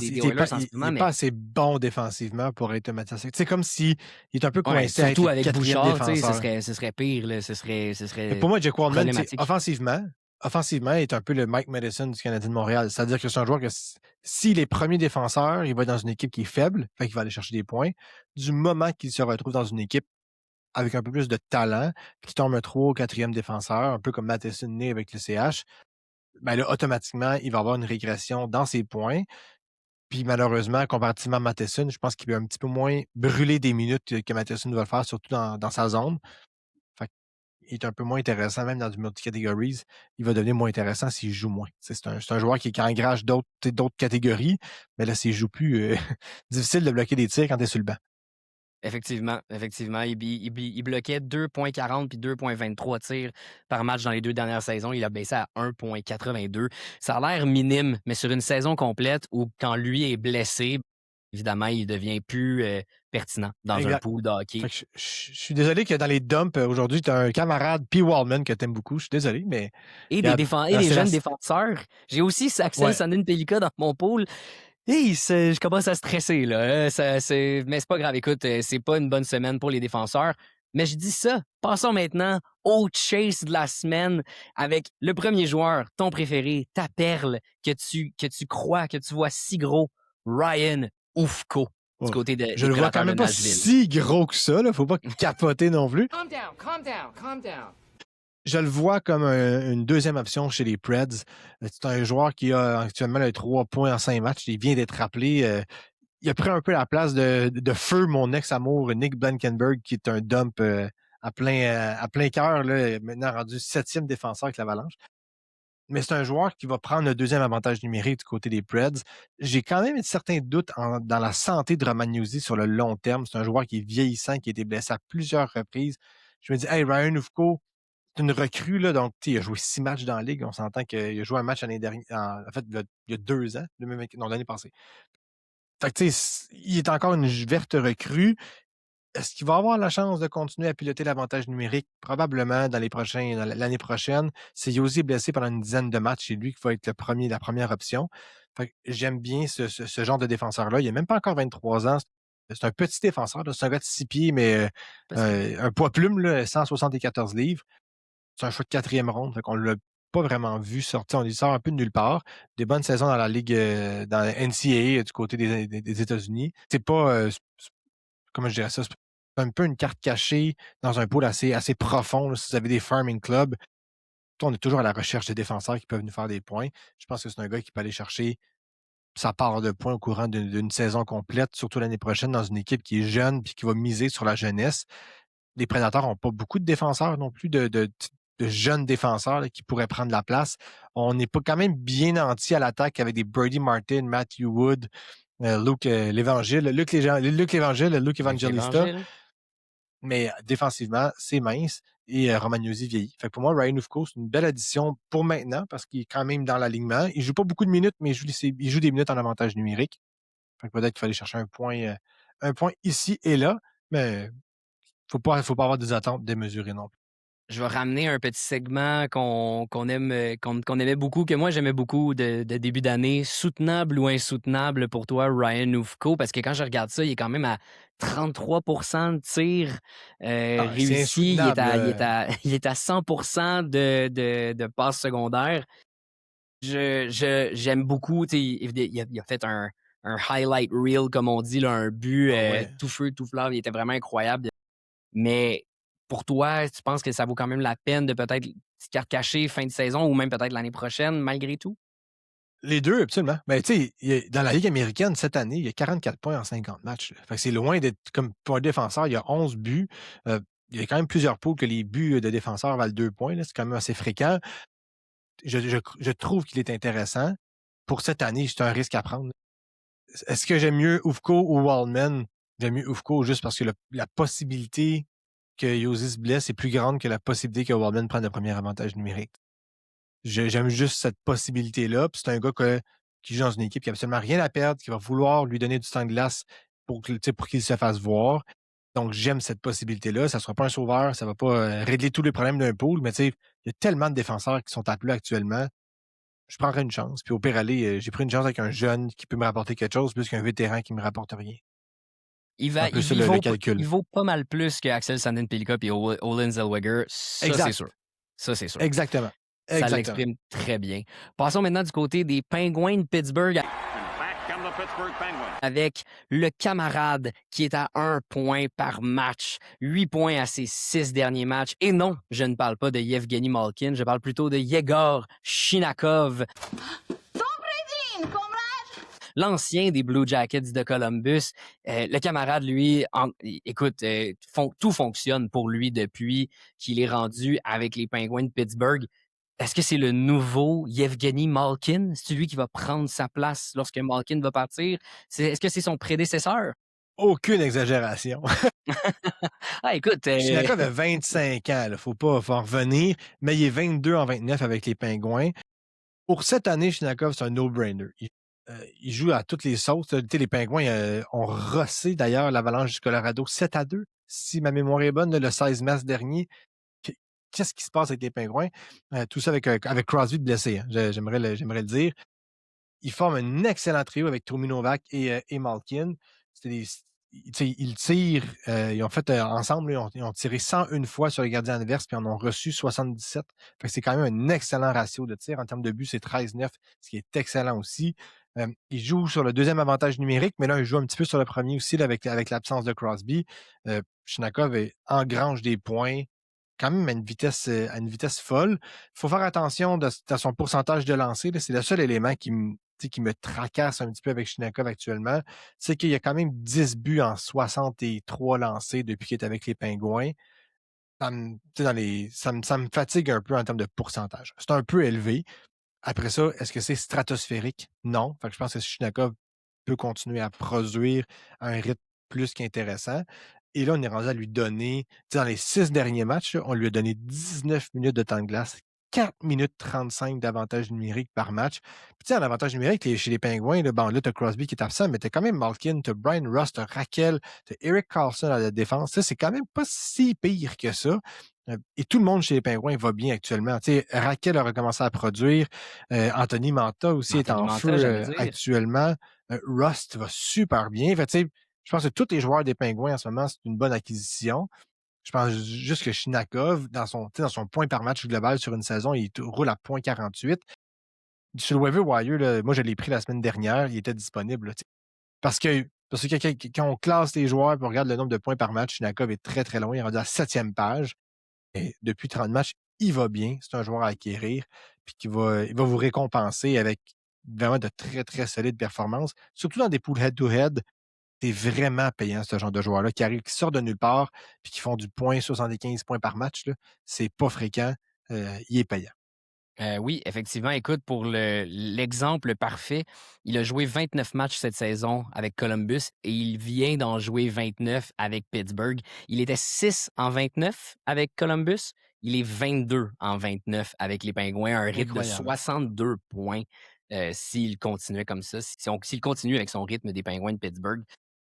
pas assez bon défensivement pour être Mathias. C'est comme s'il est un peu coincé surtout avec Bouchard, ce serait pire. Là, ce serait pour moi, Jake Wallman, problématique. offensivement, offensivement, il est un peu le Mike Madison du Canadien de Montréal. C'est-à-dire que c'est un joueur que s'il est premier défenseur, il va être dans une équipe qui est faible, fait qu'il va aller chercher des points. Du moment qu'il se retrouve dans une équipe avec un peu plus de talent, qui tombe un 3 ou 4e défenseur, un peu comme Matheson né avec le CH, ben là, automatiquement, il va avoir une régression dans ses points. Puis malheureusement, comparativement à Matheson, je pense qu'il va un petit peu moins brûler des minutes que Matheson va le faire, surtout dans sa zone. Fait qu'il est un peu moins intéressant, même dans du multi-categories. Il va devenir moins intéressant s'il joue moins. C'est un joueur qui engage d'autres catégories, mais là, s'il joue plus, difficile de bloquer des tirs quand tu es sur le banc. Effectivement. Il bloquait 2,40 puis 2,23 tirs par match dans les 2 dernières saisons. Il a baissé à 1,82. Ça a l'air minime, mais sur une saison complète où, quand lui est blessé, évidemment, il devient plus pertinent dans un pool de hockey. Fait que je suis désolé que dans les dumps, aujourd'hui, tu as un camarade, P. Wallman, que tu aimes beaucoup. Je suis désolé, mais. Et des jeunes défenseurs. J'ai aussi Axel Sandin-Pellikka dans mon pool. Hey, je commence à stresser, là. Mais c'est pas grave. Écoute, c'est pas une bonne semaine pour les défenseurs. Mais je dis ça. Passons maintenant au chase de la semaine avec le premier joueur, ton préféré, ta perle, que tu crois, que tu vois si gros, Ryan Ufko, du côté de Je le vois quand même pas si gros que ça, là. Faut pas capoter non plus. Calm down. Je le vois comme une deuxième option chez les Preds. C'est un joueur qui a actuellement 3 points en 5 matchs. Il vient d'être rappelé. Il a pris un peu la place de feu, mon ex-amour, Nick Blankenberg, qui est un dump à plein cœur, là, maintenant rendu 7e défenseur avec l'Avalanche. Mais c'est un joueur qui va prendre le deuxième avantage numérique du côté des Preds. J'ai quand même certains doutes dans la santé de Romagnosi sur le long terme. C'est un joueur qui est vieillissant, qui a été blessé à plusieurs reprises. Je me dis, hey, Ryan Ufko, c'est une recrue, là, donc il a joué 6 matchs dans la Ligue. On s'entend qu'il a joué un match l'année dernière, en fait, il y a 2 ans, l'année passée. Fait que, tu sais, il est encore une verte recrue. Est-ce qu'il va avoir la chance de continuer à piloter l'avantage numérique? Probablement dans l'année prochaine. Si Josi est blessé pendant une dizaine de matchs, c'est lui qui va être la première option. Fait que j'aime bien ce genre de défenseur-là. Il n'a même pas encore 23 ans. C'est un petit défenseur. C'est un gars de 6 pieds, mais un poids plume, là, 174 livres. C'est un choix de 4e ronde. Fait qu'on l'a pas vraiment vu sortir. On lui sort un peu de nulle part. Des bonnes saisons dans la Ligue, dans la NCAA du côté des États-Unis. C'est pas, comment je dirais ça, c'est un peu une carte cachée dans un pool assez profond. Là, si vous avez des farming clubs, on est toujours à la recherche de défenseurs qui peuvent nous faire des points. Je pense que c'est un gars qui peut aller chercher sa part de points au courant d'une saison complète, surtout l'année prochaine, dans une équipe qui est jeune et qui va miser sur la jeunesse. Les Prédateurs n'ont pas beaucoup de défenseurs non plus, de jeunes défenseurs là, qui pourraient prendre la place. On n'est pas quand même bien nantis à l'attaque avec des Brady Martin, Matthew Wood, Luke Evangelista. Mais défensivement, c'est mince et Romagnosi vieillit. Fait que pour moi, Ryan Ufko, c'est une belle addition pour maintenant parce qu'il est quand même dans l'alignement. Il joue pas beaucoup de minutes, mais il joue des minutes en avantage numérique. Fait que peut-être qu'il fallait chercher un point ici et là, mais faut pas avoir des attentes démesurées non plus. Je vais ramener un petit segment qu'on aimait beaucoup, que moi j'aimais beaucoup de début d'année. Soutenable ou insoutenable pour toi, Ryan Ufko? Parce que quand je regarde ça, il est quand même à 33% de tirs réussis. Il est à 100% de passes secondaires. J'aime beaucoup. Il a fait un highlight reel, comme on dit, là, un but tout feu, tout fleur. Il était vraiment incroyable. Mais pour toi, tu penses que ça vaut quand même la peine de peut-être petite carte cachée fin de saison ou même peut-être l'année prochaine, malgré tout? Les deux, absolument. Mais tu sais, dans la Ligue américaine, cette année, il y a 44 points en 50 matchs. Fait que c'est loin d'être comme pour un défenseur, il y a 11 buts. Il y a quand même plusieurs poules que les buts de défenseurs valent 2 points. C'est quand même assez fréquent. Je trouve qu'il est intéressant. Pour cette année, c'est un risque à prendre. Est-ce que j'aime mieux Ufko ou Wallman? J'aime mieux Ufko juste parce que la possibilité que Josi se blesse est plus grande que la possibilité que Wallman prenne le premier avantage numérique. J'aime juste cette possibilité-là. Puis c'est un gars qui joue dans une équipe qui n'a absolument rien à perdre, qui va vouloir lui donner du temps de glace pour qu'il se fasse voir. Donc, j'aime cette possibilité-là. Ça ne sera pas un sauveur, ça ne va pas régler tous les problèmes d'un pool, mais il y a tellement de défenseurs qui sont appelés actuellement. Je prendrais une chance. Puis au pire aller, j'ai pris une chance avec un jeune qui peut me rapporter quelque chose plus qu'un vétéran qui ne me rapporte rien. Il vaut pas mal plus que Axel Sandin-Pellikka et Olen Zellweger. Ça, c'est sûr. Exactement. Ça Exactement. l'exprime très bien. Passons maintenant du côté des Penguins de Pittsburgh And back come the Pittsburgh Penguins. avec le camarade qui est à 1 point par match. 8 points à ses 6 derniers matchs. Et non, je ne parle pas de Yevgeny Malkin, je parle plutôt de Yegor Shinakov, l'ancien des Blue Jackets de Columbus. Le camarade, lui, écoute, tout fonctionne pour lui depuis qu'il est rendu avec les Penguins de Pittsburgh. Est-ce que c'est le nouveau Yevgeny Malkin? C'est lui qui va prendre sa place lorsque Malkin va partir? Est-ce que c'est son prédécesseur? Aucune exagération. Ah, écoute, Shinakov a 25 ans, il faut pas en revenir, mais il est 22 en 29 avec les Pingouins. Pour cette année, Shinakov, c'est un no-brainer. Il joue à toutes les sauces. Tu sais, les Pingouins ont rossé d'ailleurs l'Avalanche du Colorado 7-2, si ma mémoire est bonne, le 16 mars dernier. Qu'est-ce qui se passe avec les Pingouins? Tout ça avec Crosby blessé, hein, j'aimerais le dire. Ils forment un excellent trio avec Tommy Novak et Malkin. Ils tirent, ils ont fait ensemble, ils ont tiré 101 fois sur les gardiens adverses, puis en ont reçu 77. Fait que c'est quand même un excellent ratio de tir. En termes de but, c'est 13-9, ce qui est excellent aussi. Ils jouent sur le deuxième avantage numérique, mais là, ils jouent un petit peu sur le premier aussi, là, avec l'absence de Crosby. Shinakov engrange des points quand même à une vitesse folle. Il faut faire attention à son pourcentage de lancer. C'est le seul élément qui me tracasse un petit peu avec Shinakov actuellement. C'est qu'il y a quand même 10 buts en 63 lancés depuis qu'il est avec les Pingouins. Ça me fatigue un peu en termes de pourcentage. C'est un peu élevé. Après ça, est-ce que c'est stratosphérique? Non. Fait que je pense que Shinakov peut continuer à produire à un rythme plus qu'intéressant. Et là, on est rendu à lui donner, dans les 6 derniers matchs, on lui a donné 19 minutes de temps de glace, 4 minutes 35 d'avantage numérique par match. Puis en avantage numérique, chez les Pingouins, là, tu as Crosby qui est absent, mais tu as quand même Malkin, tu as Brian Rust, tu as Raquel, tu as Eric Carlson à la défense. Ça, c'est quand même pas si pire que ça. Et tout le monde chez les Pingouins va bien actuellement. Raquel a recommencé à produire. Anthony Manta aussi est en feu actuellement. Rust va super bien. Fait, je pense que tous les joueurs des Pingouins en ce moment, c'est une bonne acquisition. Je pense juste que Shinakov, dans son point par match global sur une saison, il roule à 0.48. Sur le waiver wire, là, moi, je l'ai pris la semaine dernière. Il était disponible. Là, parce que quand on classe les joueurs et on regarde le nombre de points par match, Shinakov est très, très loin. Il est rendu à la 7e page. Et depuis 30 matchs, il va bien. C'est un joueur à acquérir. Puis il va vous récompenser avec vraiment de très, très solides performances. Surtout dans des poules head-to-head. C'est vraiment payant, ce genre de joueurs-là, qui sortent de nulle part puis qui font du point 75 points par match. Là. C'est pas fréquent. Il est payant. Oui, effectivement. Écoute, pour l'exemple parfait, il a joué 29 matchs cette saison avec Columbus et il vient d'en jouer 29 avec Pittsburgh. Il était 6 en 29 avec Columbus. Il est 22 en 29 avec les Pingouins, un rythme de 62 points s'il continuait comme ça, s'il continue avec son rythme des Pingouins de Pittsburgh.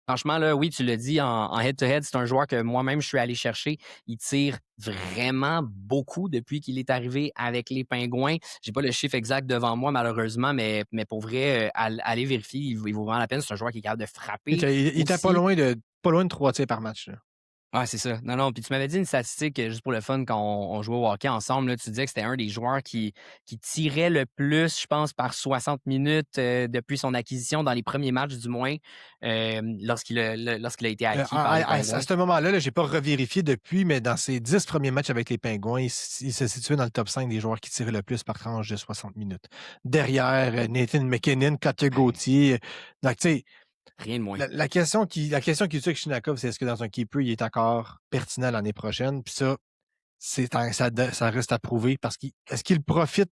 Franchement, là, oui, tu l'as dit, en head-to-head, c'est un joueur que moi-même, je suis allé chercher. Il tire vraiment beaucoup depuis qu'il est arrivé avec les Pingouins. J'ai pas le chiffre exact devant moi, malheureusement, mais pour vrai, allez vérifier, il vaut vraiment la peine. C'est un joueur qui est capable de frapper. Il était pas loin de 3 tirs par match. Là. Ah, c'est ça. Non. Puis tu m'avais dit une statistique, juste pour le fun, quand on jouait au hockey ensemble, là, tu disais que c'était un des joueurs qui tirait le plus, je pense, par 60 minutes depuis son acquisition, dans les premiers matchs du moins, lorsqu'il a été acquis par les Pingouins. À ce moment-là, j'ai pas revérifié depuis, mais dans ses 10 premiers matchs avec les Pingouins, il se situait dans le top 5 des joueurs qui tiraient le plus par tranche de 60 minutes. Derrière, Nathan McKinnon, Cutter Gauthier. Donc, tu sais, rien de moins. La question qui tue avec Shinakov, c'est est-ce que dans un keeper, il est encore pertinent l'année prochaine? Puis ça, ça reste à prouver parce est-ce qu'il profite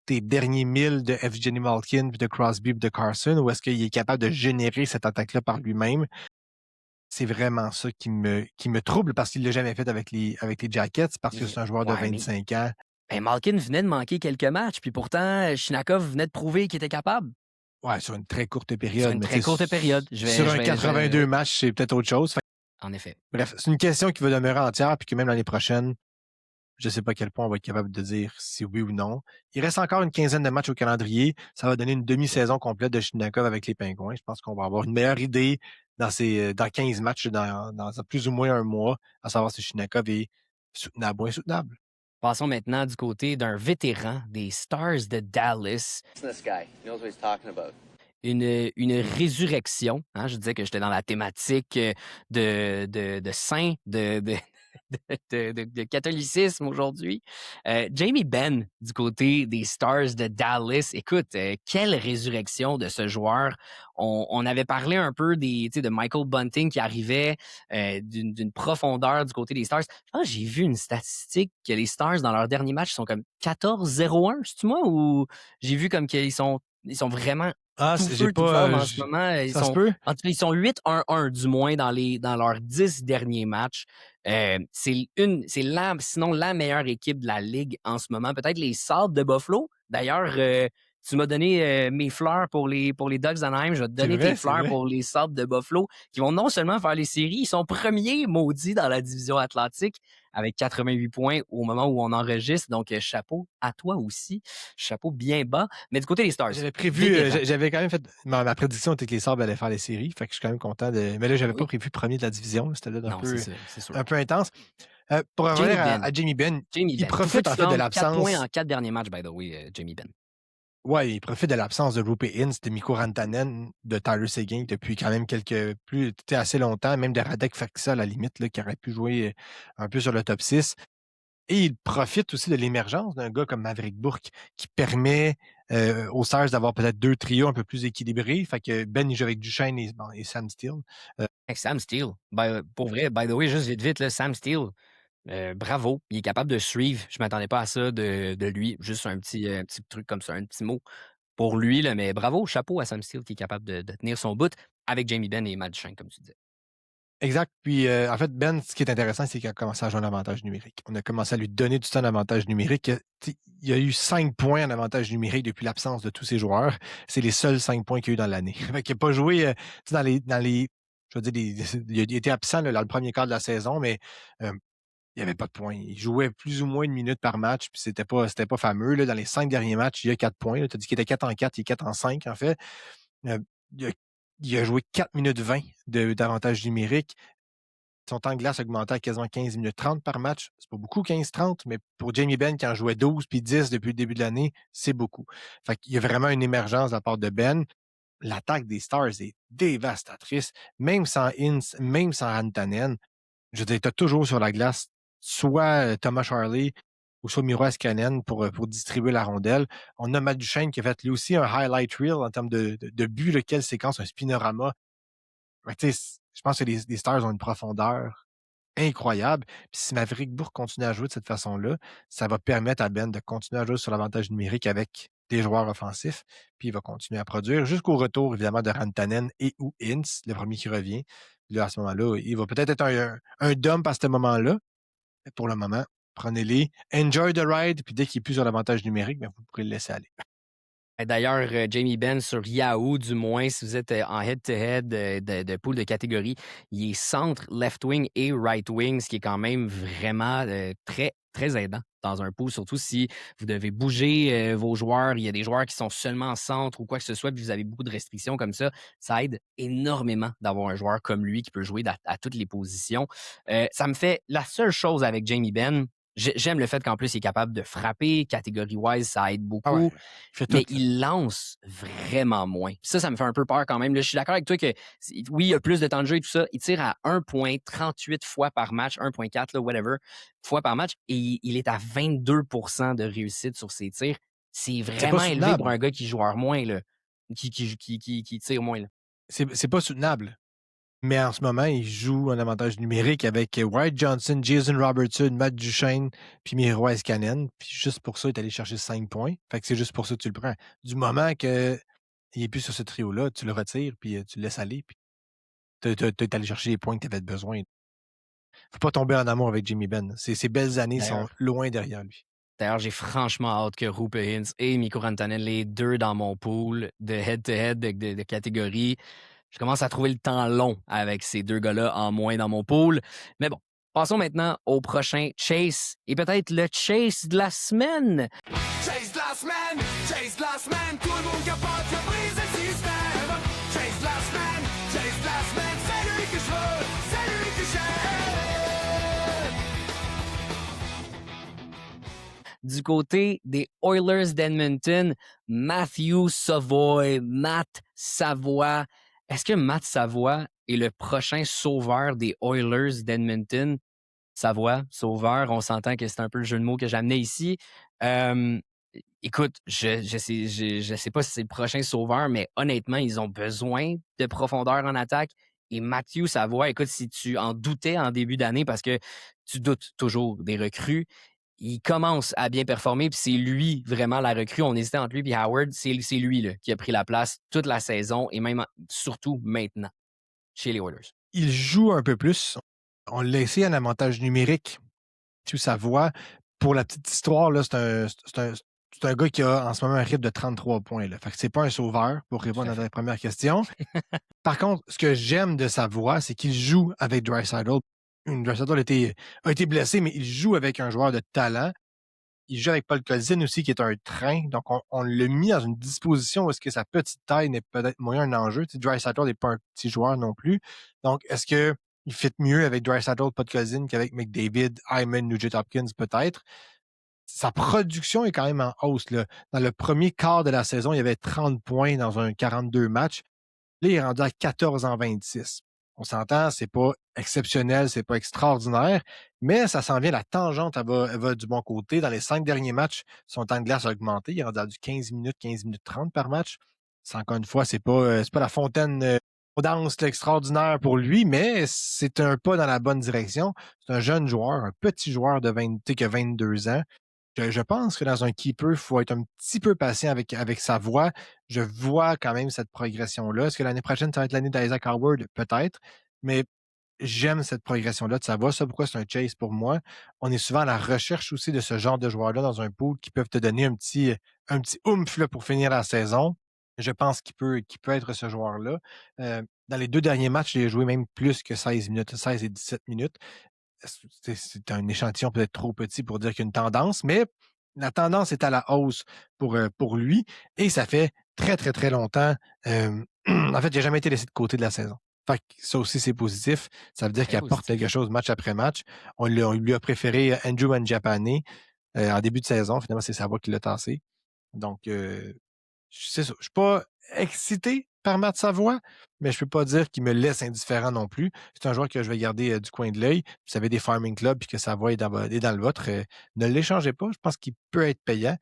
des derniers 1000 de Evgeny Malkin, de Crosby, de Carson, ou est-ce qu'il est capable de générer cette attaque-là par lui-même? C'est vraiment ça qui me trouble parce qu'il ne l'a jamais fait avec les Jackets, parce que c'est un joueur de 25 ans. Ben Malkin venait de manquer quelques matchs, puis pourtant, Shinakov venait de prouver qu'il était capable. Ouais, sur une très courte période. Sur une très courte période. Sur un 82 matchs, c'est peut-être autre chose. En effet. Bref, c'est une question qui va demeurer entière, puis que même l'année prochaine, je ne sais pas à quel point on va être capable de dire si oui ou non. Il reste encore une quinzaine de matchs au calendrier. Ça va donner une demi-saison complète de Shinakov avec les Pingouins. Je pense qu'on va avoir une meilleure idée dans 15 matchs, dans plus ou moins un mois, à savoir si Shinakov est soutenable ou insoutenable. Passons maintenant du côté d'un vétéran des Stars de Dallas. This guy he knows what he's talking about. Une résurrection. Hein? Je disais que j'étais dans la thématique de saint, de catholicisme aujourd'hui. Jamie Benn, du côté des Stars de Dallas. Écoute, quelle résurrection de ce joueur. On avait parlé un peu de Michael Bunting qui arrivait d'une profondeur du côté des Stars. Je pense que j'ai vu une statistique que les Stars, dans leur dernier match, sont comme 14-0-1. C'est-tu moi ou j'ai vu comme qu'ils sont vraiment Ah, tout j'ai feu, tout pas. flamme en ce moment. Ça se peut? En tout cas, ils sont 8-1-1 du moins dans leurs 10 derniers matchs. Sinon la meilleure équipe de la Ligue en ce moment. Peut-être les Sabres de Buffalo. D'ailleurs, tu m'as donné mes fleurs pour les Ducks d'Anaheim. Je vais te donner tes fleurs pour les Sabres de Buffalo qui vont non seulement faire les séries, ils sont premiers maudits dans la division Atlantique avec 88 points au moment où on enregistre. Donc, chapeau à toi aussi. Chapeau bien bas. Mais du côté des Stars. J'avais prévu, j'avais quand même fait. Ma prédiction était que les Sabres allaient faire les séries. Fait que je suis quand même content de. Mais là, j'avais pas prévu premier de la division. C'était là un peu intense. Pour revenir à Jamie Benn, il profite en fait de l'absence. 4 points en 4 derniers matchs, by the way, Jamie Benn. Oui, il profite de l'absence de Roope Hintz, de Mikko Rantanen, de Tyler Seguin depuis quand même assez longtemps, même de Radek Faksa à la limite, là, qui aurait pu jouer un peu sur le top 6. Et il profite aussi de l'émergence d'un gars comme Maverick Bourque qui permet aux Stars d'avoir peut-être 2 trios un peu plus équilibrés. Fait que Ben, il joue avec Duchesne et Sam Steele. Sam Steele, pour vrai, by the way, juste vite, là, Sam Steele, bravo, il est capable de suivre. Je ne m'attendais pas à ça de lui. Juste un petit truc comme ça, un petit mot pour lui. Là, mais bravo, chapeau à Sam Steele qui est capable de tenir son bout avec Jamie Benn et Matt Duchesne, comme tu disais. Exact. Puis, en fait, Ben, ce qui est intéressant, c'est qu'il a commencé à jouer en avantage numérique. On a commencé à lui donner du temps d'avantage numérique. Il y a eu 5 points en avantage numérique depuis l'absence de tous ses joueurs. C'est les seuls 5 points qu'il y a eu dans l'année. Il n'a pas joué dans les je veux dire, il a été absent là, dans le premier quart de la saison, mais il n'y avait pas de points. Il jouait plus ou moins une minute par match, puis c'était pas fameux. Là. Dans les 5 derniers matchs, il y a 4 points. Tu as dit qu'il était 4 en 4, il est 4 en 5, en fait. Il a joué 4 minutes 20 d'avantage numérique. Son temps de glace a augmenté à quasiment 15 minutes 30 par match. C'est pas beaucoup, 15-30, mais pour Jamie Benn, qui en jouait 12 puis 10 depuis le début de l'année, c'est beaucoup. Fait qu'il y a vraiment une émergence de la part de Ben. L'attaque des Stars est dévastatrice. Même sans Hintz, même sans Rantanen, je veux dire, tu as toujours sur la glace soit Thomas Charley ou soit Miro Heiskanen pour distribuer la rondelle. On a Matt Duchesne qui a fait lui aussi un highlight reel en termes de but, quelle séquence, un spinorama. Je pense que les Stars ont une profondeur incroyable. Puis si Maverick Bourque continue à jouer de cette façon-là, ça va permettre à Ben de continuer à jouer sur l'avantage numérique avec des joueurs offensifs. Puis il va continuer à produire jusqu'au retour, évidemment, de Rantanen et ou Hintz, le premier qui revient. Là, à ce moment-là, il va peut-être être un dump à ce moment-là. Mais pour le moment, prenez-les. Enjoy the ride. Puis dès qu'il est plus sur l'avantage numérique, vous pourrez le laisser aller. D'ailleurs, Jamie Benn sur Yahoo, du moins, si vous êtes en head-to-head de pool de catégorie, il est centre, left wing et right wing, ce qui est quand même vraiment très, très aidant dans un pool, surtout si vous devez bouger vos joueurs. Il y a des joueurs qui sont seulement en centre ou quoi que ce soit, puis vous avez beaucoup de restrictions comme ça. Ça aide énormément d'avoir un joueur comme lui qui peut jouer à toutes les positions. Ça me fait la seule chose avec Jamie Benn. J'aime le fait qu'en plus, il est capable de frapper. Catégorie-wise, ça aide beaucoup. Mais il lance vraiment moins. Ça me fait un peu peur quand même. Là, je suis d'accord avec toi que, oui, il a plus de temps de jeu et tout ça. Il tire à 1,38 fois par match, 1,4, là, whatever, fois par match. Et il est à 22% de réussite sur ses tirs. C'est vraiment élevé pour un gars qui joue moins, là, qui tire moins. Là. C'est pas soutenable. Mais en ce moment, il joue en avantage numérique avec Wyatt Johnson, Jason Robertson, Matt Duchesne, puis Miro Heiskanen. Puis juste pour ça, il est allé chercher 5 points. Fait que c'est juste pour ça que tu le prends. Du moment qu'il n'est plus sur ce trio-là, tu le retires, puis tu le laisses aller. Puis tu es allé chercher les points que tu avais besoin. Faut pas tomber en amour avec Jamie Benn. Ses belles années sont loin derrière lui. D'ailleurs, j'ai franchement hâte que Roope Hintz et Mikko Rantanen, les deux dans mon pool de head-to-head de catégorie. Je commence à trouver le temps long avec ces deux gars-là en moins dans mon pool. Mais bon, passons maintenant au prochain Chase et peut-être le Chase de la semaine. Chase de la semaine, Chase de la semaine, tout le monde capote, il a brisé le système. Chase de la semaine, c'est lui que je veux, c'est lui que j'aime. Du côté des Oilers d'Edmonton, Matthew Savoie, Matt Savoie. Est-ce que Matt Savoie est le prochain sauveur des Oilers d'Edmonton? Savoie, sauveur, on s'entend que c'est un peu le jeu de mots que j'amenais ici. Écoute, je sais pas si c'est le prochain sauveur, mais honnêtement, ils ont besoin de profondeur en attaque. Et Matthew Savoie, écoute, si tu en doutais en début d'année, parce que tu doutes toujours des recrues, il commence à bien performer, puis c'est lui vraiment la recrue. On hésitait entre lui et Howard. C'est lui là, qui a pris la place toute la saison et même surtout maintenant chez les Oilers. Il joue un peu plus. On l'a laissé un avantage numérique. Tu sa voix. Pour la petite histoire, là, c'est un gars qui a en ce moment un rythme de 33 points. Là. Fait que c'est pas un sauveur pour répondre à la première question. Par contre, ce que j'aime de sa voix, c'est qu'il joue avec Draisaitl. Draisaitl a été blessé, mais il joue avec un joueur de talent. Il joue avec Paul Colzin aussi, qui est un train. Donc, on l'a mis dans une disposition où est-ce que sa petite taille n'est peut-être moins un enjeu. Draisaitl n'est pas un petit joueur non plus. Donc, est-ce qu'il fit mieux avec Draisaitl, Paul Colzin qu'avec McDavid, Hyman, Nugent Hopkins, peut-être? Sa production est quand même en hausse. Là. Dans le premier quart de la saison, il y avait 30 points dans un 42 matchs. Là, il est rendu à 14 en 26. On s'entend, c'est pas exceptionnel, c'est pas extraordinaire, mais ça s'en vient, la tangente, elle va du bon côté. Dans les 5 derniers matchs, son temps de glace a augmenté. Il est rendu à du 15 minutes 30 par match. C'est encore une fois, c'est pas la fontaine danse extraordinaire pour lui, mais c'est un pas dans la bonne direction. C'est un jeune joueur, un petit joueur qui a 22 ans. Je pense que dans un keeper, il faut être un petit peu patient avec sa voix. Je vois quand même cette progression-là. Est-ce que l'année prochaine, ça va être l'année d'Isaac Howard? Peut-être. Mais j'aime cette progression-là de sa voix. Ça, pourquoi c'est un chase pour moi? On est souvent à la recherche aussi de ce genre de joueurs-là dans un pool qui peuvent te donner un petit oomph là, pour finir la saison. Je pense qu'il peut être ce joueur-là. Dans les 2 derniers matchs, il a joué même plus que 16 minutes, 16 et 17 minutes. C'est un échantillon peut-être trop petit pour dire qu'il y a une tendance, mais la tendance est à la hausse pour lui et ça fait très, très, très longtemps. En fait, il n'a jamais été laissé de côté de la saison. Fait que ça aussi, c'est positif. Ça veut dire qu'il apporte quelque chose match après match. On lui a préféré Andrew Mangiapane en début de saison. Finalement, c'est sa voix qui l'a tassé. Donc, c'est ça. Je ne suis pas excité par Matt Savoie, mais je ne peux pas dire qu'il me laisse indifférent non plus. C'est un joueur que je vais garder du coin de l'œil. Vous avez des farming clubs et que Savoie est dans le vôtre. Ne l'échangez pas. Je pense qu'il peut être payant.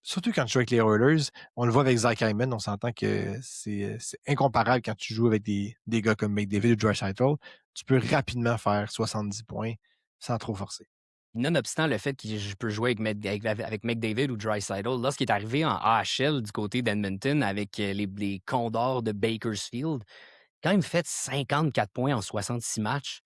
Surtout quand tu joues avec les Oilers. On le voit avec Zach Hyman. On s'entend que c'est incomparable quand tu joues avec des gars comme McDavid ou Draisaitl. Tu peux rapidement faire 70 points sans trop forcer. Nonobstant le fait que je peux jouer avec McDavid ou Draisaitl, lorsqu'il est arrivé en AHL du côté d'Edmonton avec les Condors de Bakersfield, quand même fait 54 points en 66 matchs.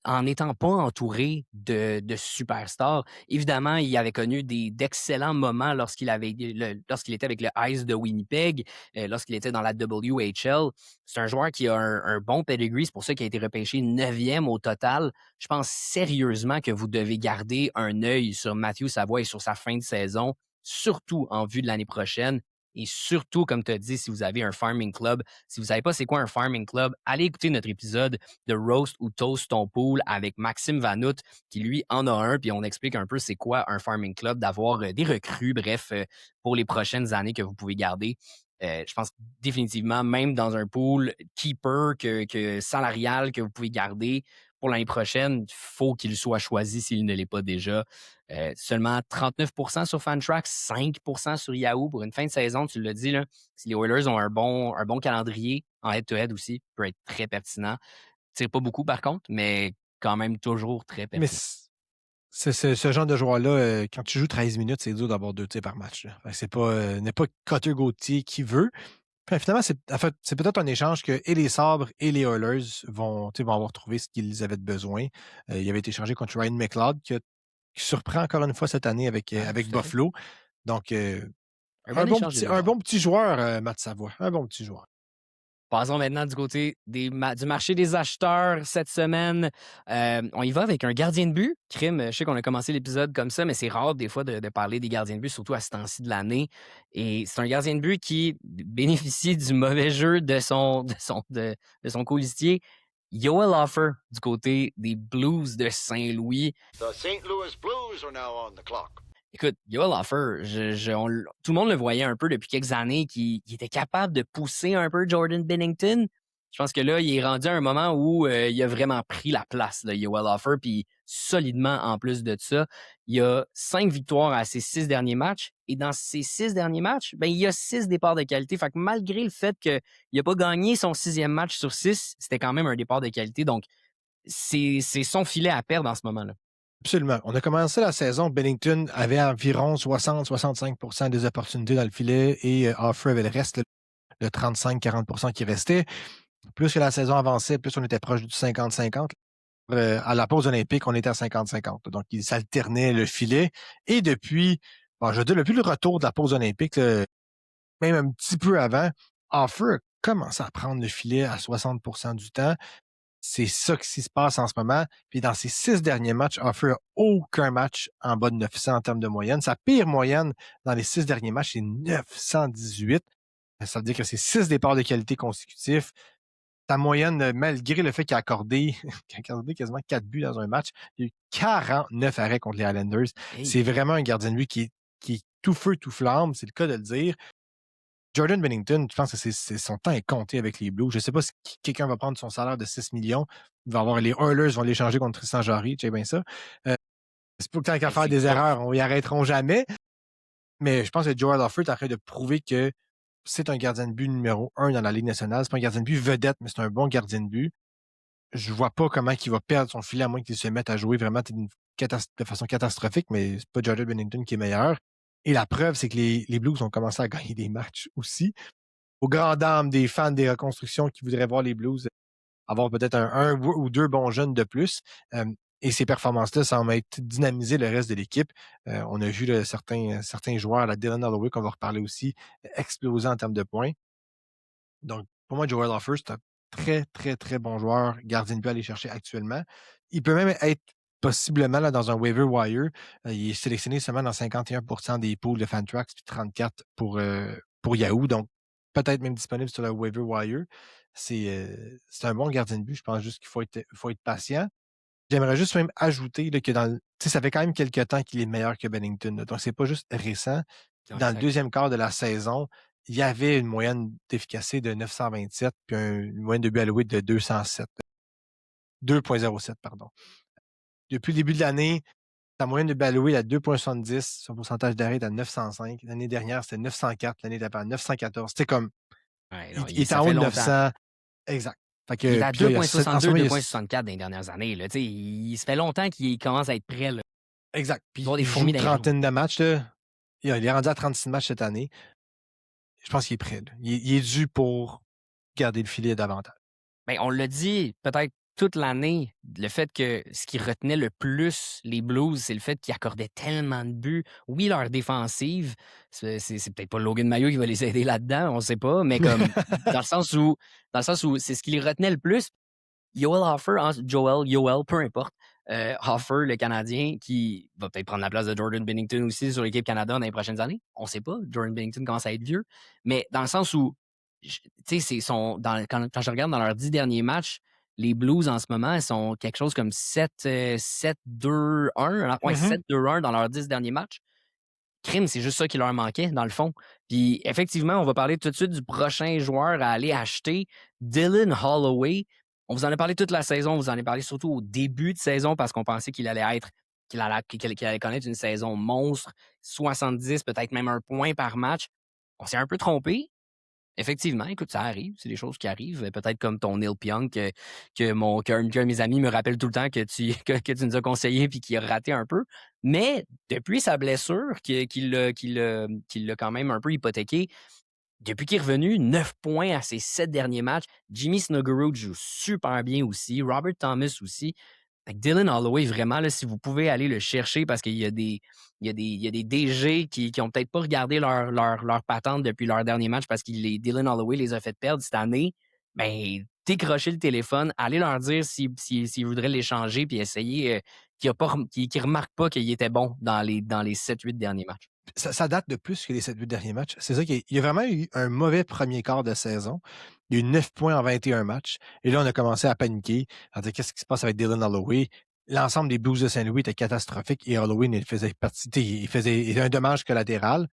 En n'étant pas entouré de superstars, évidemment, il avait connu d'excellents moments lorsqu'il était avec le Ice de Winnipeg, lorsqu'il était dans la WHL. C'est un joueur qui a un bon pedigree, c'est pour ça qu'il a été repêché 9e au total. Je pense sérieusement que vous devez garder un œil sur Matthew Savoie et sur sa fin de saison, surtout en vue de l'année prochaine. Et surtout, comme tu as dit, si vous avez un farming club, si vous ne savez pas c'est quoi un farming club, allez écouter notre épisode de Roast ou Toast ton pool avec Maxime Vanout, qui lui en a un, puis on explique un peu c'est quoi un farming club, d'avoir des recrues, bref, pour les prochaines années que vous pouvez garder. Je pense définitivement, même dans un pool keeper que salarial que vous pouvez garder pour l'année prochaine, il faut qu'il soit choisi s'il ne l'est pas déjà. Seulement 39% sur Fantrax, 5% sur Yahoo pour une fin de saison, tu l'as dit, là. Si les Oilers ont un bon calendrier en head-to-head aussi, peut être très pertinent. Tire pas beaucoup par contre, mais quand même toujours très pertinent. Mais c'est ce genre de joueur-là, quand tu joues 13 minutes, c'est dur d'avoir 2 tirs par match. N'est pas Cutter Gauthier qui veut. Puis, finalement, c'est peut-être un échange que et les Sabres et les Oilers vont avoir trouvé ce qu'ils avaient besoin. Il avait été échangé contre Ryan McLeod, qui surprend encore une fois cette année avec Buffalo. Donc, un bon petit joueur, Matt Savoie. Un bon petit joueur. Passons maintenant du côté du marché des acheteurs cette semaine. On y va avec un gardien de but. Crime, je sais qu'on a commencé l'épisode comme ça, mais c'est rare des fois de parler des gardiens de but, surtout à ce temps-ci de l'année. Et c'est un gardien de but qui bénéficie du mauvais jeu de son colistier, Joel Offer, du côté des Blues de Saint-Louis. The St. Louis Blues are now on the clock. Écoute, Yoel Offer, tout le monde le voyait un peu depuis quelques années qu'il était capable de pousser un peu Jordan Bennington. Je pense que là, il est rendu à un moment où il a vraiment pris la place, là, Yoel Offer, puis solidement en plus de ça. Il a 5 victoires à ses 6 derniers matchs, et dans ces 6 derniers matchs, ben, il y a 6 départs de qualité. Fait que malgré le fait qu'il n'a pas gagné son 6e match sur 6, c'était quand même un départ de qualité. Donc, c'est son filet à perdre en ce moment-là. Absolument. On a commencé la saison, Bennington avait environ 60-65% des opportunités dans le filet et Offer avait le reste, le 35-40% qui restait. Plus que la saison avançait, plus on était proche du 50-50. À la pause olympique, on était à 50-50. Donc, il s'alternait le filet. Et depuis, bon, je veux dire, depuis le retour de la pause olympique, même un petit peu avant, Offer a commencé à prendre le filet à 60% du temps. C'est ça qui se passe en ce moment. Puis dans ses 6 derniers matchs, Offer n'a aucun match en bas de 900 en termes de moyenne. Sa pire moyenne dans les 6 derniers matchs, c'est 918. Ça veut dire que c'est 6 départs de qualité consécutifs. Sa moyenne, malgré le fait qu'il a accordé, quasiment 4 buts dans un match, il y a eu 49 arrêts contre les Islanders. Hey. C'est vraiment un gardien de but qui est tout feu, tout flamme. C'est le cas de le dire. Jordan Bennington, je pense que son temps est compté avec les Blues. Je ne sais pas si quelqu'un va prendre son salaire de 6 millions. Il va avoir les Oilers vont l'échanger contre Tristan Jarry. Tu sais bien ça. C'est pas tant qu'à faire des erreurs, on y arrêteront jamais. Mais je pense que Joel Offer est en train de prouver que c'est un gardien de but numéro 1 dans la Ligue nationale. C'est pas un gardien de but vedette, mais c'est un bon gardien de but. Je vois pas comment il va perdre son filet à moins qu'il se mette à jouer vraiment de façon catastrophique, mais c'est pas Jordan Bennington qui est meilleur. Et la preuve, c'est que les Blues ont commencé à gagner des matchs aussi. Aux grandes dames des fans des reconstructions qui voudraient voir les Blues avoir peut-être un ou 2 bons jeunes de plus. Et ces performances-là semblent être dynamisées le reste de l'équipe. On a vu là, certains joueurs, la Dylan Holloway, qu'on va reparler aussi, exploser en termes de points. Donc, pour moi, Joel Offer, c'est un très, très, très bon joueur, gardien de but à aller chercher actuellement. Il peut même être possiblement là, dans un waiver wire. Il est sélectionné seulement dans 51% des pools de Fantrax, puis 34 pour Yahoo. Donc, peut-être même disponible sur le waiver wire. C'est un bon gardien de but. Je pense juste qu'il faut être patient. J'aimerais juste même ajouter là, que ça fait quand même quelques temps qu'il est meilleur que Bennington. Là, donc, c'est pas juste récent. Dans le deuxième quart de la saison, il y avait une moyenne d'efficacité de 927 puis une moyenne de but alloué de 207. 2,07, pardon. Depuis le début de l'année, sa moyenne de but alloué est à 2,70, son pourcentage d'arrêt est à 905. L'année dernière, c'était 904, l'année d'avant, 914. C'était comme, Ouais, non, il est ça en haut fait de longtemps. 900. Exact. Fait que, Il est à puis là, il y a 2,62, 2,64 dans les dernières années. Là. Il se fait longtemps qu'il commence à être prêt. Là. Exact. Puis Voir des il joue fourmis une dans les roues. trentaine de matchs. Là. Il est rendu à 36 matchs cette année. Je pense qu'il est prêt. Là. Il est dû pour garder le filet davantage. Ben, on l'a dit peut-être toute l'année, le fait que ce qui retenait le plus les Blues, c'est le fait qu'ils accordaient tellement de buts. Oui, leur défensive, c'est peut-être pas Logan Mayo qui va les aider là-dedans, on ne sait pas, mais comme dans le sens où c'est ce qui les retenait le plus. Yoel Offer, Yoel, peu importe. Offer, le Canadien, qui va peut-être prendre la place de Jordan Bennington aussi sur l'équipe Canada dans les prochaines années. On ne sait pas. Jordan Bennington commence à être vieux. Mais dans le sens où, tu sais, quand je regarde dans leurs 10 derniers matchs, les Blues en ce moment, ils sont quelque chose comme 7-2-1. Ouais, 7-2-1 dans leurs 10 derniers matchs. Crime, c'est juste ça qui leur manquait, dans le fond. Puis effectivement, on va parler tout de suite du prochain joueur à aller acheter, Dylan Holloway. On vous en a parlé toute la saison, on vous en a parlé surtout au début de saison parce qu'on pensait qu'il allait connaître une saison monstre, 70, peut-être même un point par match. On s'est un peu trompé. Effectivement, écoute, ça arrive, c'est des choses qui arrivent. Peut-être comme ton Neil Pionk, qu'un de mes amis me rappelle tout le temps que tu, que tu nous as conseillé puis qui a raté un peu. Mais depuis sa blessure, qu'il l'a quand même un peu hypothéqué, depuis qu'il est revenu, 9 points à ses 7 derniers matchs. Jimmy Snuggerud joue super bien aussi. Robert Thomas aussi. Fait que Dylan Holloway, vraiment, là, si vous pouvez aller le chercher parce qu'il y a des DG qui n'ont peut-être pas regardé leur patente depuis leur dernier match parce que Dylan Holloway les a fait perdre cette année, ben, décrochez le téléphone, allez leur dire s'ils voudraient l'échanger puis essayer qu'ils ne remarquent pas qu'il était bon dans les 7-8 derniers matchs. Ça date de plus que les 7-8 derniers matchs. C'est ça qu'il y a vraiment eu un mauvais premier quart de saison. Il y a eu 9 points en 21 matchs. Et là, on a commencé à paniquer, à dire qu'est-ce qui se passe avec Dylan Holloway. l'ensemble des Blues de Saint-Louis était catastrophique et Halloween, il faisait partie, il faisait un dommage collatéral.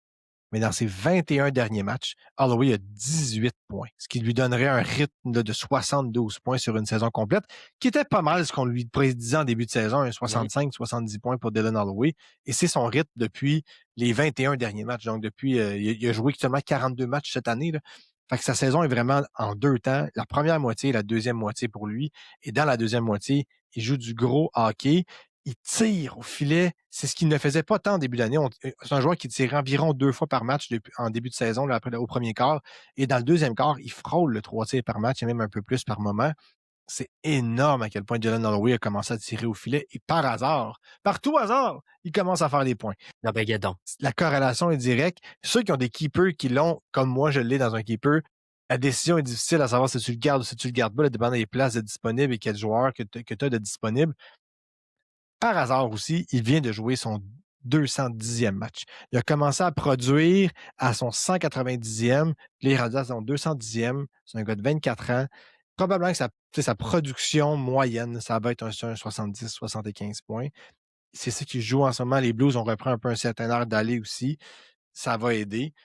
Mais dans ses 21 derniers matchs, Holloway a 18 points, ce qui lui donnerait un rythme de 72 points sur une saison complète, qui était pas mal ce qu'on lui prédisait en début de saison, un 65-70 points pour Dylan Holloway. Et c'est son rythme depuis les 21 derniers matchs. Donc, depuis, il a joué seulement 42 matchs cette année, là. Fait que sa saison est vraiment en deux temps. La première moitié et la deuxième moitié pour lui. Et dans la deuxième moitié, il joue du gros hockey. Il tire au filet. C'est ce qu'il ne faisait pas tant en début d'année. C'est un joueur qui tire environ 2 fois par match en début de saison, là, au premier quart. Et dans le deuxième quart, il frôle le 3 tirs par match et même un peu plus par moment. C'est énorme à quel point Dylan Holloway a commencé à tirer au filet. Et par hasard, par tout hasard, il commence à faire des points. Ah ben, gueudon. La corrélation est directe. Ceux qui ont des keepers qui l'ont, comme moi je l'ai dans un keeper, la décision est difficile à savoir si tu le gardes ou si tu le gardes pas, là, dépendant des places de disponibles et quel joueur que tu as de disponible. Par hasard aussi, il vient de jouer son 210e match. Il a commencé à produire à son 190e, puis il est rendu à son 210e. C'est un gars de 24 ans. Probablement que sa production moyenne, ça va être un 70-75 points. C'est ça qui joue en ce moment. Les Blues ont repris un peu un certain air d'aller aussi. Ça va aider.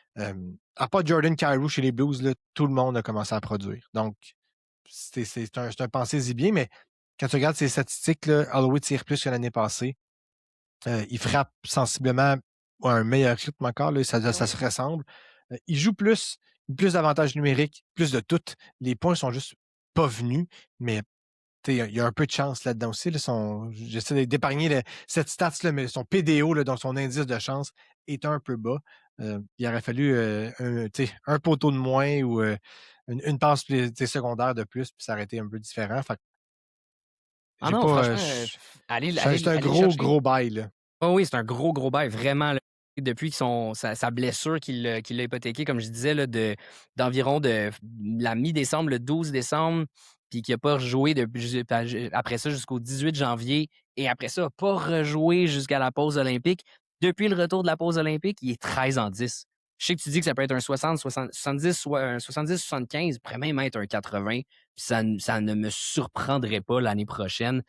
À part Jordan Kyrou chez les Blues, là, tout le monde a commencé à produire. Donc, c'est un pensez-y bien, mais quand tu regardes ses statistiques, là, Holloway tire plus que l'année passée. Il frappe sensiblement à un meilleur rythme encore, là, ça se ressemble. Il joue plus d'avantages numériques, plus de tout. Les points sont juste pas venus, mais il y a un peu de chance là-dedans aussi. Là, j'essaie d'épargner cette stats-là, mais son PDO, là, donc son indice de chance, est un peu bas. Il aurait fallu un poteau de moins ou une passe secondaire de plus, puis ça aurait été un peu différent. Fait, Ah non, franchement, c'est un gros bail. Là. Oh oui, c'est un gros bail, vraiment. Là. Depuis sa blessure qu'il l'a hypothéqué, comme je disais, là, d'environ de la mi-décembre, le 12 décembre, puis qu'il n'a pas rejoué après ça jusqu'au 18 janvier, et après ça, n'a pas rejoué jusqu'à la pause olympique. Depuis le retour de la pause olympique, il est 13-10. Je sais que tu dis que ça peut être un 70, soit un 70-75, pourrait même être un 80, puis ça ne me surprendrait pas l'année prochaine.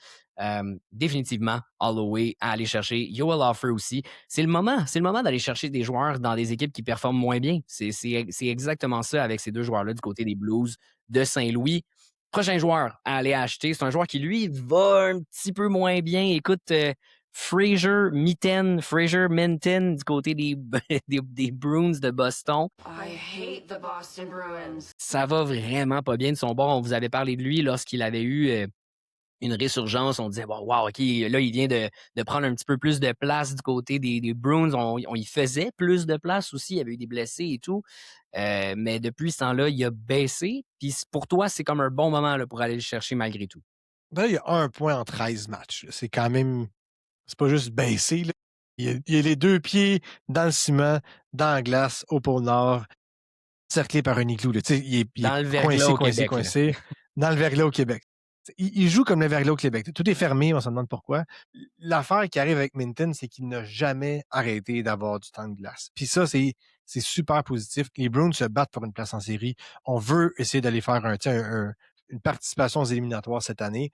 Définitivement, Holloway à aller chercher. Yoel Offer aussi. C'est le moment d'aller chercher des joueurs dans des équipes qui performent moins bien. C'est exactement ça avec ces deux joueurs-là du côté des Blues de Saint-Louis. Prochain joueur à aller acheter, c'est un joueur qui, lui, va un petit peu moins bien. Écoute, Fraser Minten du côté des Bruins de Boston. I hate the Boston Bruins. Ça va vraiment pas bien de son bord. On vous avait parlé de lui lorsqu'il avait eu une résurgence. On disait, wow, OK, là, il vient de prendre un petit peu plus de place du côté des Bruins. On y faisait plus de place aussi. Il y avait eu des blessés et tout. Mais depuis ce temps-là, il a baissé. Puis pour toi, c'est comme un bon moment là, pour aller le chercher malgré tout. Ben, il y a 1 point en 13 matchs. C'est quand même... C'est pas juste baissé. Là. Il y a les 2 pieds dans le ciment, dans la glace, au pôle Nord, cerclé par un igloo. Là. Il est dans le verglas au Québec. Coincé. Dans le verglas au Québec. Il joue comme le verglas au Québec. Tout est fermé, on se demande pourquoi. L'affaire qui arrive avec Minton, c'est qu'il n'a jamais arrêté d'avoir du temps de glace. Puis ça, c'est super positif. Les Bruins se battent pour une place en série. On veut essayer d'aller faire une participation aux éliminatoires cette année.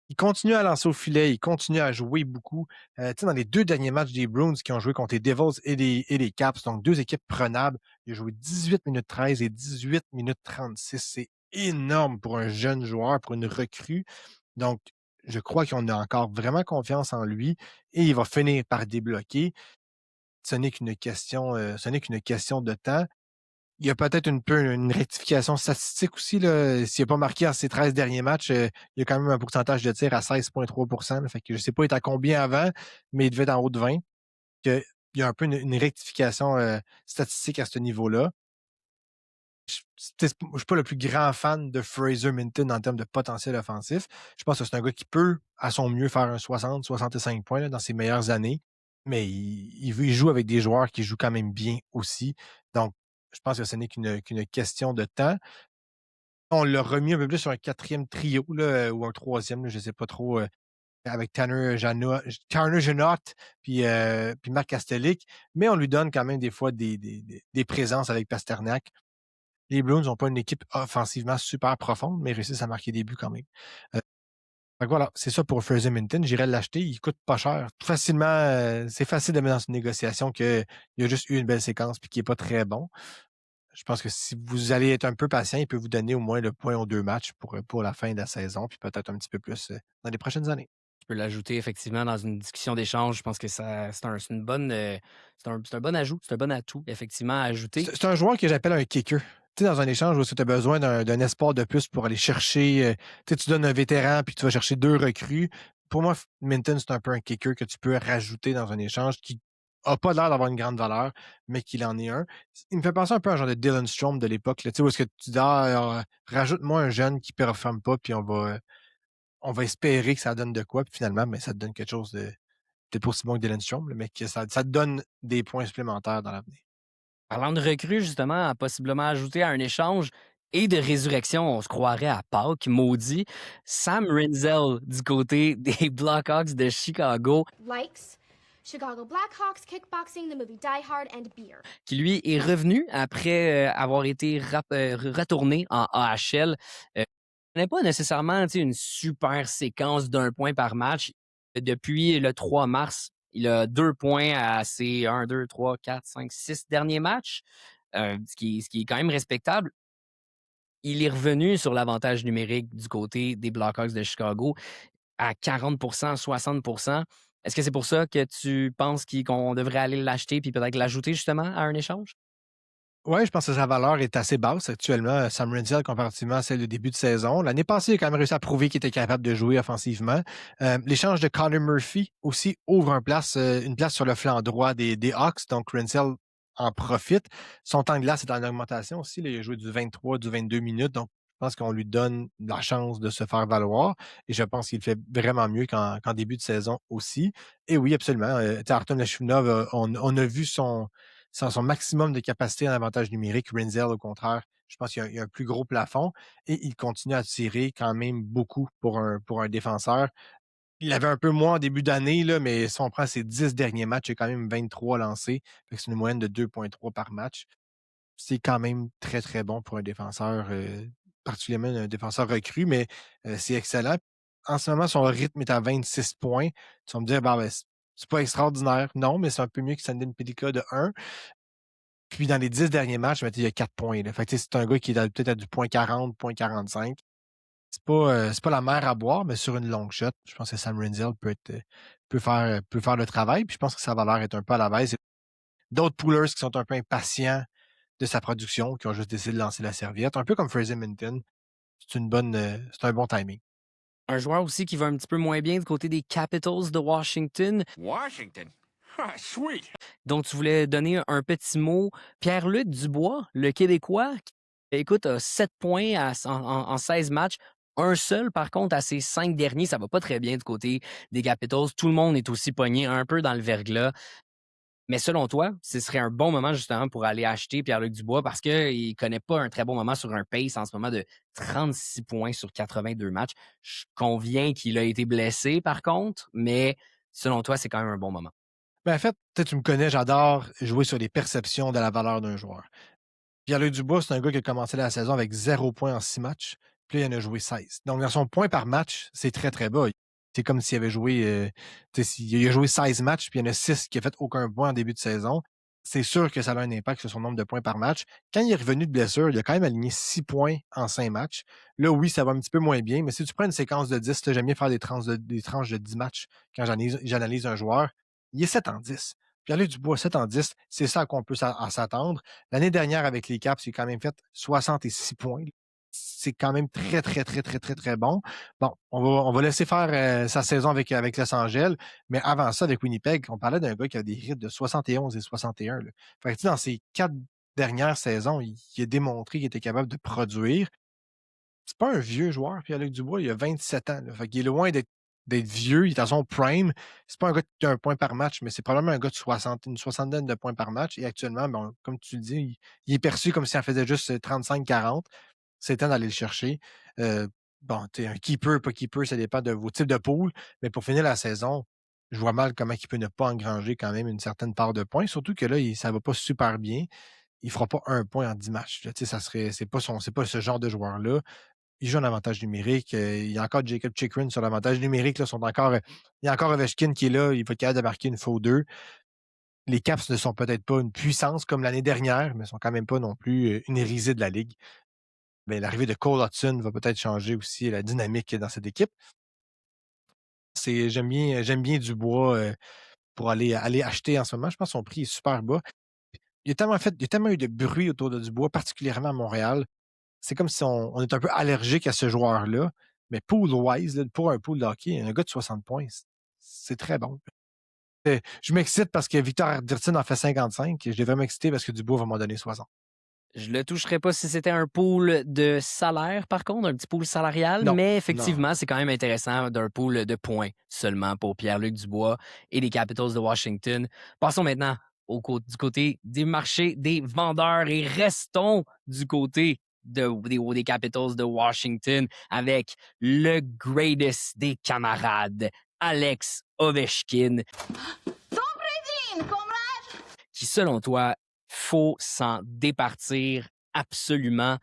Il continue à lancer au filet, il continue à jouer beaucoup. Dans les 2 derniers matchs des Bruins qui ont joué contre les Devils et les Caps, donc 2 équipes prenables, il a joué 18 minutes 13 et 18 minutes 36. C'est énorme pour un jeune joueur, pour une recrue. Donc, je crois qu'on a encore vraiment confiance en lui et il va finir par débloquer. Ce n'est qu'une question de temps. Il y a peut-être une rectification statistique aussi. Là. S'il n'a pas marqué en ses 13 derniers matchs, il y a quand même un pourcentage de tir à 16,3 %. Fait que je ne sais pas il est à combien avant, mais il devait être en haut de 20. Il y a un peu une rectification statistique à ce niveau-là. Je ne suis pas le plus grand fan de Fraser Minton en termes de potentiel offensif. Je pense que c'est un gars qui peut, à son mieux, faire un 60-65 points là, dans ses meilleures années. Mais il joue avec des joueurs qui jouent quand même bien aussi. Donc, je pense que ce n'est qu'une question de temps. On l'a remis un peu plus sur un 4e trio là, ou un 3e, là, je ne sais pas trop, avec Tanner Janot puis Marc Kastelic. Mais on lui donne quand même des fois des présences avec Pasternak. Les Bruins n'ont pas une équipe offensivement super profonde, mais réussissent à marquer des buts quand même. Fait que voilà, c'est ça pour Fraser Minton. J'irais l'acheter. Il coûte pas cher. Facilement, c'est facile de mettre dans une négociation qu'il y a juste eu une belle séquence puis qu'il n'est pas très bon. Je pense que si vous allez être un peu patient, il peut vous donner au moins le point aux 2 matchs pour la fin de la saison, puis peut-être un petit peu plus dans les prochaines années. Tu peux l'ajouter effectivement dans une discussion d'échange. Je pense que c'est une bonne, c'est un bon ajout, c'est un bon atout, effectivement, à ajouter. C'est un joueur que j'appelle un kicker. Tu sais, dans un échange où tu as besoin d'un espoir de plus pour aller chercher. Tu donnes un vétéran puis tu vas chercher 2 recrues. Pour moi, Minton, c'est un peu un kicker que tu peux rajouter dans un échange qui n'a pas l'air d'avoir une grande valeur, mais qu'il en est un. Il me fait penser un peu à un genre de Dylan Strome de l'époque, là, tu sais, où est-ce que tu dis, rajoute-moi un jeune qui ne performe pas, puis on va espérer que ça donne de quoi, puis finalement, mais ça te donne quelque chose de peut-être pas aussi bon que Dylan Strome, là, mais que ça te donne des points supplémentaires dans l'avenir. Parlant de recrues, justement, à possiblement ajouter à un échange et de résurrection, on se croirait à Pâques, maudit. Sam Rinzel du côté des Blackhawks de Chicago, Likes Chicago Blackhawks, kickboxing, the movie Die Hard, and beer. qui lui est revenu après avoir été retourné en AHL. Ce n'est pas nécessairement une super séquence d'1 point par match. Depuis le 3 mars, il a 2 points à ses 1, 2, 3, 4, 5, 6 derniers matchs, ce qui est quand même respectable. Il est revenu sur l'avantage numérique du côté des Blackhawks de Chicago à 40 60 Est-ce que c'est pour ça que tu penses qu'on devrait aller l'acheter puis peut-être l'ajouter justement à un échange? Oui, je pense que sa valeur est assez basse actuellement, Sam Rinzel, comparativement à celle du début de saison. L'année passée, il a quand même réussi à prouver qu'il était capable de jouer offensivement. L'échange de Connor Murphy aussi ouvre une place sur le flanc droit des Hawks, donc Rinzel en profite. Son temps de glace est en augmentation aussi. Là, il a joué du 23, du 22 minutes, donc je pense qu'on lui donne la chance de se faire valoir. Et je pense qu'il fait vraiment mieux qu'en début de saison aussi. Et oui, absolument. Artem Lashunov, on a vu son maximum de capacité en avantage numérique. Rinzel, au contraire, je pense qu'il y a un plus gros plafond et il continue à tirer quand même beaucoup pour un défenseur. Il avait un peu moins en début d'année, là, mais si on prend ses 10 derniers matchs, il a quand même 23 lancés. C'est une moyenne de 2,3 par match. C'est quand même très, très bon pour un défenseur, particulièrement un défenseur recru, mais c'est excellent. En ce moment, son rythme est à 26 points. Tu vas me dire, ben, c'est pas extraordinaire. Non, mais c'est un peu mieux que Sandin Pelika de 1. Puis dans les 10 derniers matchs, il y a 4 points. Là. Fait que, c'est un gars qui est peut-être à du point 40, point 45. C'est pas la mer à boire, mais sur une longue shot, je pense que Sam Rinzel peut faire le travail. Puis je pense que sa valeur est un peu à la baisse. D'autres poolers qui sont un peu impatients de sa production, qui ont juste décidé de lancer la serviette, un peu comme Fraser Minton. C'est un bon timing. Un joueur aussi qui va un petit peu moins bien du côté des Capitals de Washington, Washington? Ah, sweet. dont tu voulais donner un petit mot. Pierre-Luc Dubois, le Québécois, qui, écoute, a 7 points en 16 matchs. Un seul, par contre, à ses 5 derniers, ça va pas très bien du côté des Capitals. Tout le monde est aussi pogné un peu dans le verglas. Mais selon toi, ce serait un bon moment justement pour aller acheter Pierre-Luc Dubois parce qu'il ne connaît pas un très bon moment sur un pace en ce moment de 36 points sur 82 matchs. Je conviens qu'il a été blessé par contre, mais selon toi, c'est quand même un bon moment. Ben, en fait, tu me connais, j'adore jouer sur les perceptions de la valeur d'un joueur. Pierre-Luc Dubois, c'est un gars qui a commencé la saison avec 0 points en 6 matchs. Puis là, il en a joué 16. Donc, dans son point par match, c'est très, très bas. C'est comme s'il avait joué, il a joué 16 matchs, puis il y en a 6 qui a fait aucun point en début de saison. C'est sûr que ça a un impact sur son nombre de points par match. Quand il est revenu de blessure, il a quand même aligné 6 points en 5 matchs. Là, oui, ça va un petit peu moins bien, mais si tu prends une séquence de 10, j'aime bien faire des tranches de 10 matchs quand j'analyse un joueur. Il est 7 en 10. Pierre-Luc Dubois, 7 en 10, c'est ça qu'on peut s'attendre. L'année dernière, avec les Caps, il a quand même fait 66 points. C'est quand même très, très, très, très, très, très bon. Bon, on va laisser faire sa saison avec Los Angeles, mais avant ça, avec Winnipeg, on parlait d'un gars qui a des rythmes de 71 et 61. Là. Fait que, dans ses 4 dernières saisons, il a démontré qu'il était capable de produire. C'est pas un vieux joueur, Pierre-Luc Dubois, il a 27 ans. Là. Fait qu'il est loin d'être vieux, il est à son prime. C'est pas un gars qui a un point par match, mais c'est probablement un gars de une soixantaine de points par match. Et actuellement, bon, comme tu le dis, il est perçu comme s'il en faisait juste 35-40. C'est temps d'aller le chercher. Bon, tu un keeper, pas keeper, ça dépend de vos types de pool. Mais pour finir la saison, je vois mal comment il peut ne pas engranger quand même une certaine part de points. Surtout que là, ça va pas super bien. Il fera pas un point en 10 matchs. Là, c'est pas ce genre de joueur-là. il joue en avantage numérique. Il y a encore Jacob Chikrin sur l'avantage numérique. Là, il y a encore Ovechkin qui est là. Il va être capable de marquer une fois ou deux. Les Caps ne sont peut-être pas une puissance comme l'année dernière, mais ne sont quand même pas non plus une risée de la Ligue. Mais l'arrivée de Cole Hudson va peut-être changer aussi la dynamique dans cette équipe. J'aime bien Dubois pour aller acheter en ce moment. Je pense que son prix est super bas. Il y a tellement eu de bruit autour de Dubois, particulièrement à Montréal. C'est comme si on est un peu allergique à ce joueur-là. Mais pool-wise, là, pour un pool de hockey, un gars de 60 points, c'est très bon. Je m'excite parce que Victor Arvidsson en fait 55 et je l'ai vraiment excité parce que Dubois va m'en donner 60. Je le toucherais pas si c'était un pool de salaire, par contre, un petit pool salarial, Non, mais effectivement, c'est quand même intéressant d'un pool de points seulement pour Pierre-Luc Dubois et les Capitals de Washington. Passons maintenant du côté des marchés des vendeurs et restons du côté des Capitals de Washington avec le greatest des camarades, Alex Ovechkin, qui, selon toi, faut s'en départir absolument.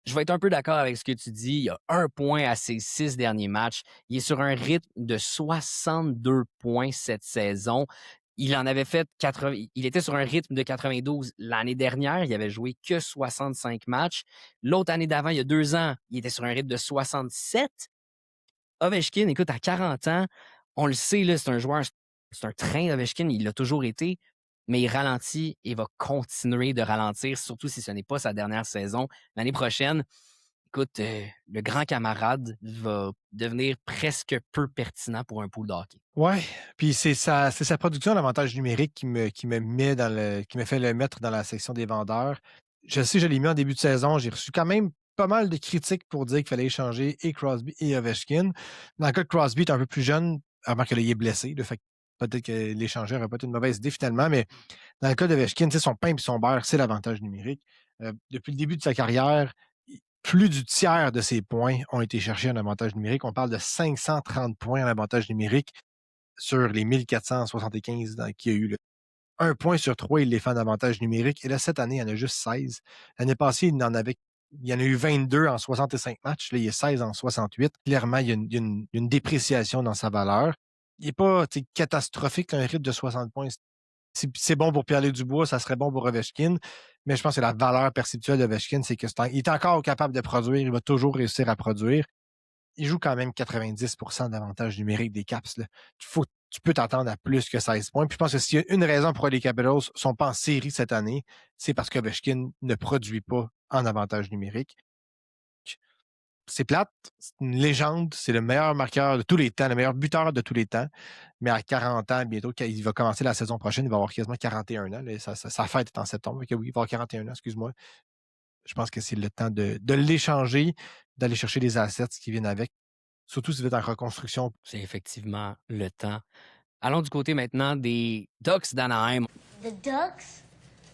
Je vais être un peu d'accord avec ce que tu dis. Il a 1 point à ses 6 derniers matchs. Il est sur un rythme de 62 points cette saison. Il en avait fait 80. Il était sur un rythme de 92 l'année dernière. Il avait joué que 65 matchs. L'autre année d'avant, il y a 2 ans, il était sur un rythme de 67. Ovechkin, écoute, à 40 ans, on le sait, là, c'est un joueur, c'est un train Ovechkin, il l'a toujours été, mais il ralentit et va continuer de ralentir, surtout si ce n'est pas sa dernière saison. L'année prochaine, écoute, le grand camarade va devenir presque peu pertinent pour un pool de hockey. Ouais, puis c'est sa production d'avantage numérique qui me fait le mettre dans la section des vendeurs. Je sais, je l'ai mis en début de saison. J'ai reçu quand même pas mal de critiques pour dire qu'il fallait échanger et Crosby et Ovechkin. Dans le cas de Crosby, il est un peu plus jeune, avant qu'il est blessé. Le fait peut-être que l'échanger n'aurait pas été une mauvaise idée finalement, mais dans le cas d'Ovechkin, son pain et son beurre, c'est l'avantage numérique. Depuis le début de sa carrière, plus du tiers de ses points ont été cherchés en avantage numérique. On parle de 530 points en avantage numérique sur les 1475 qu'il y a eu. 1 point sur 3, il les fait en avantage numérique. Et là, cette année, il y en a juste 16. L'année passée, il y en a eu 22 en 65 matchs. Là, il y a 16 en 68. Clairement, il y a une dépréciation dans sa valeur. Il n'est pas catastrophique, un rythme de 60 points. C'est bon pour Pierre-Luc Dubois, ça serait bon pour Ovechkin. Mais je pense que la valeur perceptuelle d'Ovechkin, c'est qu'il est encore capable de produire. Il va toujours réussir à produire. Il joue quand même 90% d'avantage numérique des Caps. Là. Tu peux t'attendre à plus que 16 points. Puis je pense que s'il y a une raison pour les Capitals ne sont pas en série cette année, c'est parce qu'Ovechkin ne produit pas en avantage numérique. C'est plate, c'est une légende, c'est le meilleur marqueur de tous les temps, le meilleur buteur de tous les temps. Mais à 40 ans, bientôt, il va commencer la saison prochaine, il va avoir quasiment 41 ans. Là, sa fête est en septembre. Oui, il va avoir 41 ans, excuse-moi. Je pense que c'est le temps de l'échanger, d'aller chercher les assets qui viennent avec. Surtout si vous êtes en reconstruction. C'est effectivement le temps. Allons du côté maintenant des Ducks d'Anaheim. The Ducks?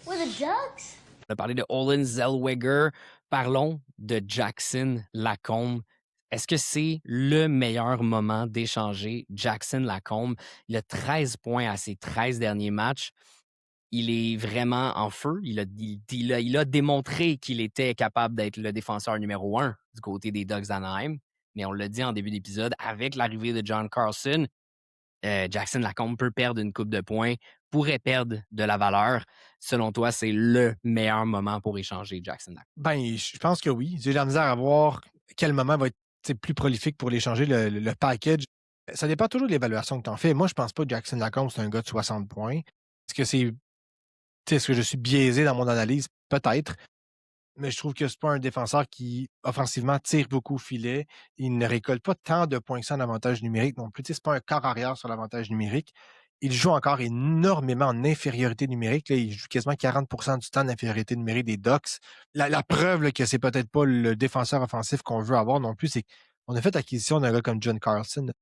We're the Ducks? On a parlé de Olen Zellweger. Parlons de Jackson Lacombe. Est-ce que c'est le meilleur moment d'échanger Jackson Lacombe? Il a 13 points à ses 13 derniers matchs. Il est vraiment en feu. Il a démontré qu'il était capable d'être le défenseur numéro 1 du côté des Ducks d'Anaheim. Mais on l'a dit en début d'épisode, avec l'arrivée de John Carlson, Jackson Lacombe peut perdre une coupe de points, pourrait perdre de la valeur. Selon toi, c'est le meilleur moment pour échanger Jackson Lacombe? Ben, je pense que oui. J'ai la misère à voir quel moment va être plus prolifique pour l'échanger, le package. Ça dépend toujours de l'évaluation que tu en fais. Moi, je pense pas que Jackson Lacombe, c'est un gars de 60 points. Est-ce que je suis biaisé dans mon analyse? Peut-être. Mais je trouve que c'est pas un défenseur qui, offensivement, tire beaucoup au filet. Il ne récolte pas tant de points que ça en avantage numérique non plus. C'est pas un quart arrière sur l'avantage numérique. Il joue encore énormément en infériorité numérique. Là, il joue quasiment 40% du temps en infériorité numérique des Ducks. La preuve là, que c'est peut-être pas le défenseur offensif qu'on veut avoir non plus, c'est qu'on a fait acquisition d'un gars comme John Carlson.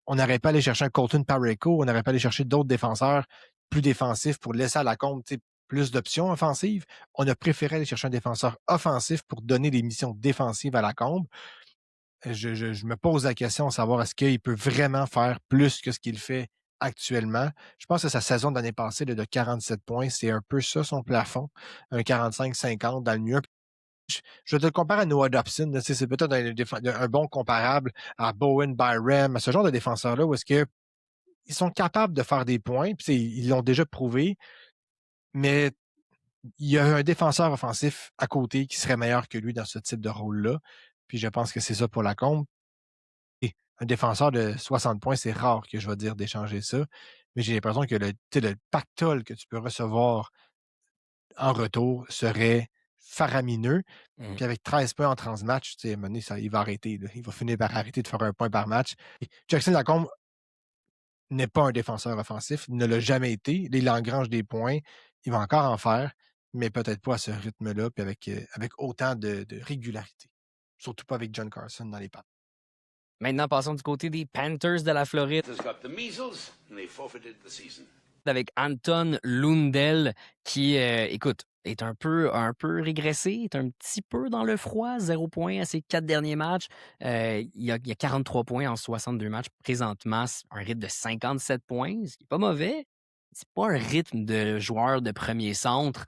On n'aurait pas allé chercher un Colton Parayko, on n'aurait pas allé chercher d'autres défenseurs plus défensifs pour laisser à Lacombe plus d'options offensives. On a préféré aller chercher un défenseur offensif pour donner des missions défensives à Lacombe. Je me pose la question de savoir est-ce qu'il peut vraiment faire plus que ce qu'il fait actuellement. Je pense que sa saison de l'année passée de 47 points, c'est un peu ça son plafond. Un 45-50 dans le mieux. Je te le compare à Noah Dobson. Là, c'est peut-être un bon comparable à Bowen Byram, à ce genre de défenseurs-là où est-ce que ils sont capables de faire des points, puis ils l'ont déjà prouvé, mais il y a un défenseur offensif à côté qui serait meilleur que lui dans ce type de rôle-là. Puis je pense que c'est ça pour Lacombe. Et un défenseur de 60 points, c'est rare que je vais dire d'échanger ça. Mais j'ai l'impression que le pactole que tu peux recevoir en retour serait faramineux. Mhm. Puis avec 13 points en 30 matchs, à un moment donné, il va arrêter. Là. Il va finir par arrêter de faire un point par match. Et Jackson Lacombe n'est pas un défenseur offensif, il ne l'a jamais été. Il engrange des points, il va encore en faire, mais peut-être pas à ce rythme-là, puis avec autant de régularité. Surtout pas avec John Carson dans les pattes. Maintenant, passons du côté des Panthers de la Floride avec Anton Lundell qui, écoute, est un peu régressé, est un petit peu dans le froid, 0 points à ses 4 derniers matchs. Il y a 43 points en 62 matchs. Présentement, c'est un rythme de 57 points, ce qui n'est pas mauvais. C'est pas un rythme de joueur de premier centre.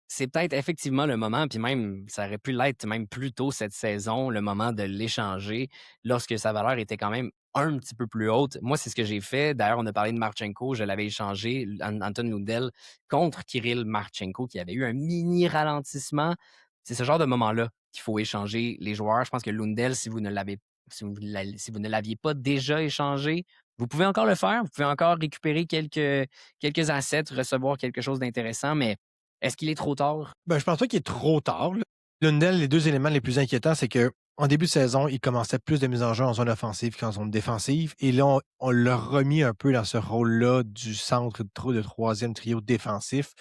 C'est peut-être effectivement le moment, puis même, ça aurait pu l'être même plus tôt cette saison, le moment de l'échanger, lorsque sa valeur était quand même un petit peu plus haute. Moi, c'est ce que j'ai fait. D'ailleurs, on a parlé de Marchenko, je l'avais échangé, Anton Lundell, contre Kirill Marchenko, qui avait eu un mini ralentissement. C'est ce genre de moment-là qu'il faut échanger les joueurs. Je pense que Lundell, si vous ne l'aviez pas déjà échangé, vous pouvez encore le faire. Vous pouvez encore récupérer quelques assets, recevoir quelque chose d'intéressant, mais est-ce qu'il est trop tard? Ben, je pense pas qu'il est trop tard. Là. Lundell, les deux éléments les plus inquiétants, c'est que en début de saison, il commençait plus de mise en jeu en zone offensive qu'en zone défensive. Et là, on l'a remis un peu dans ce rôle-là du centre de troisième trio défensif.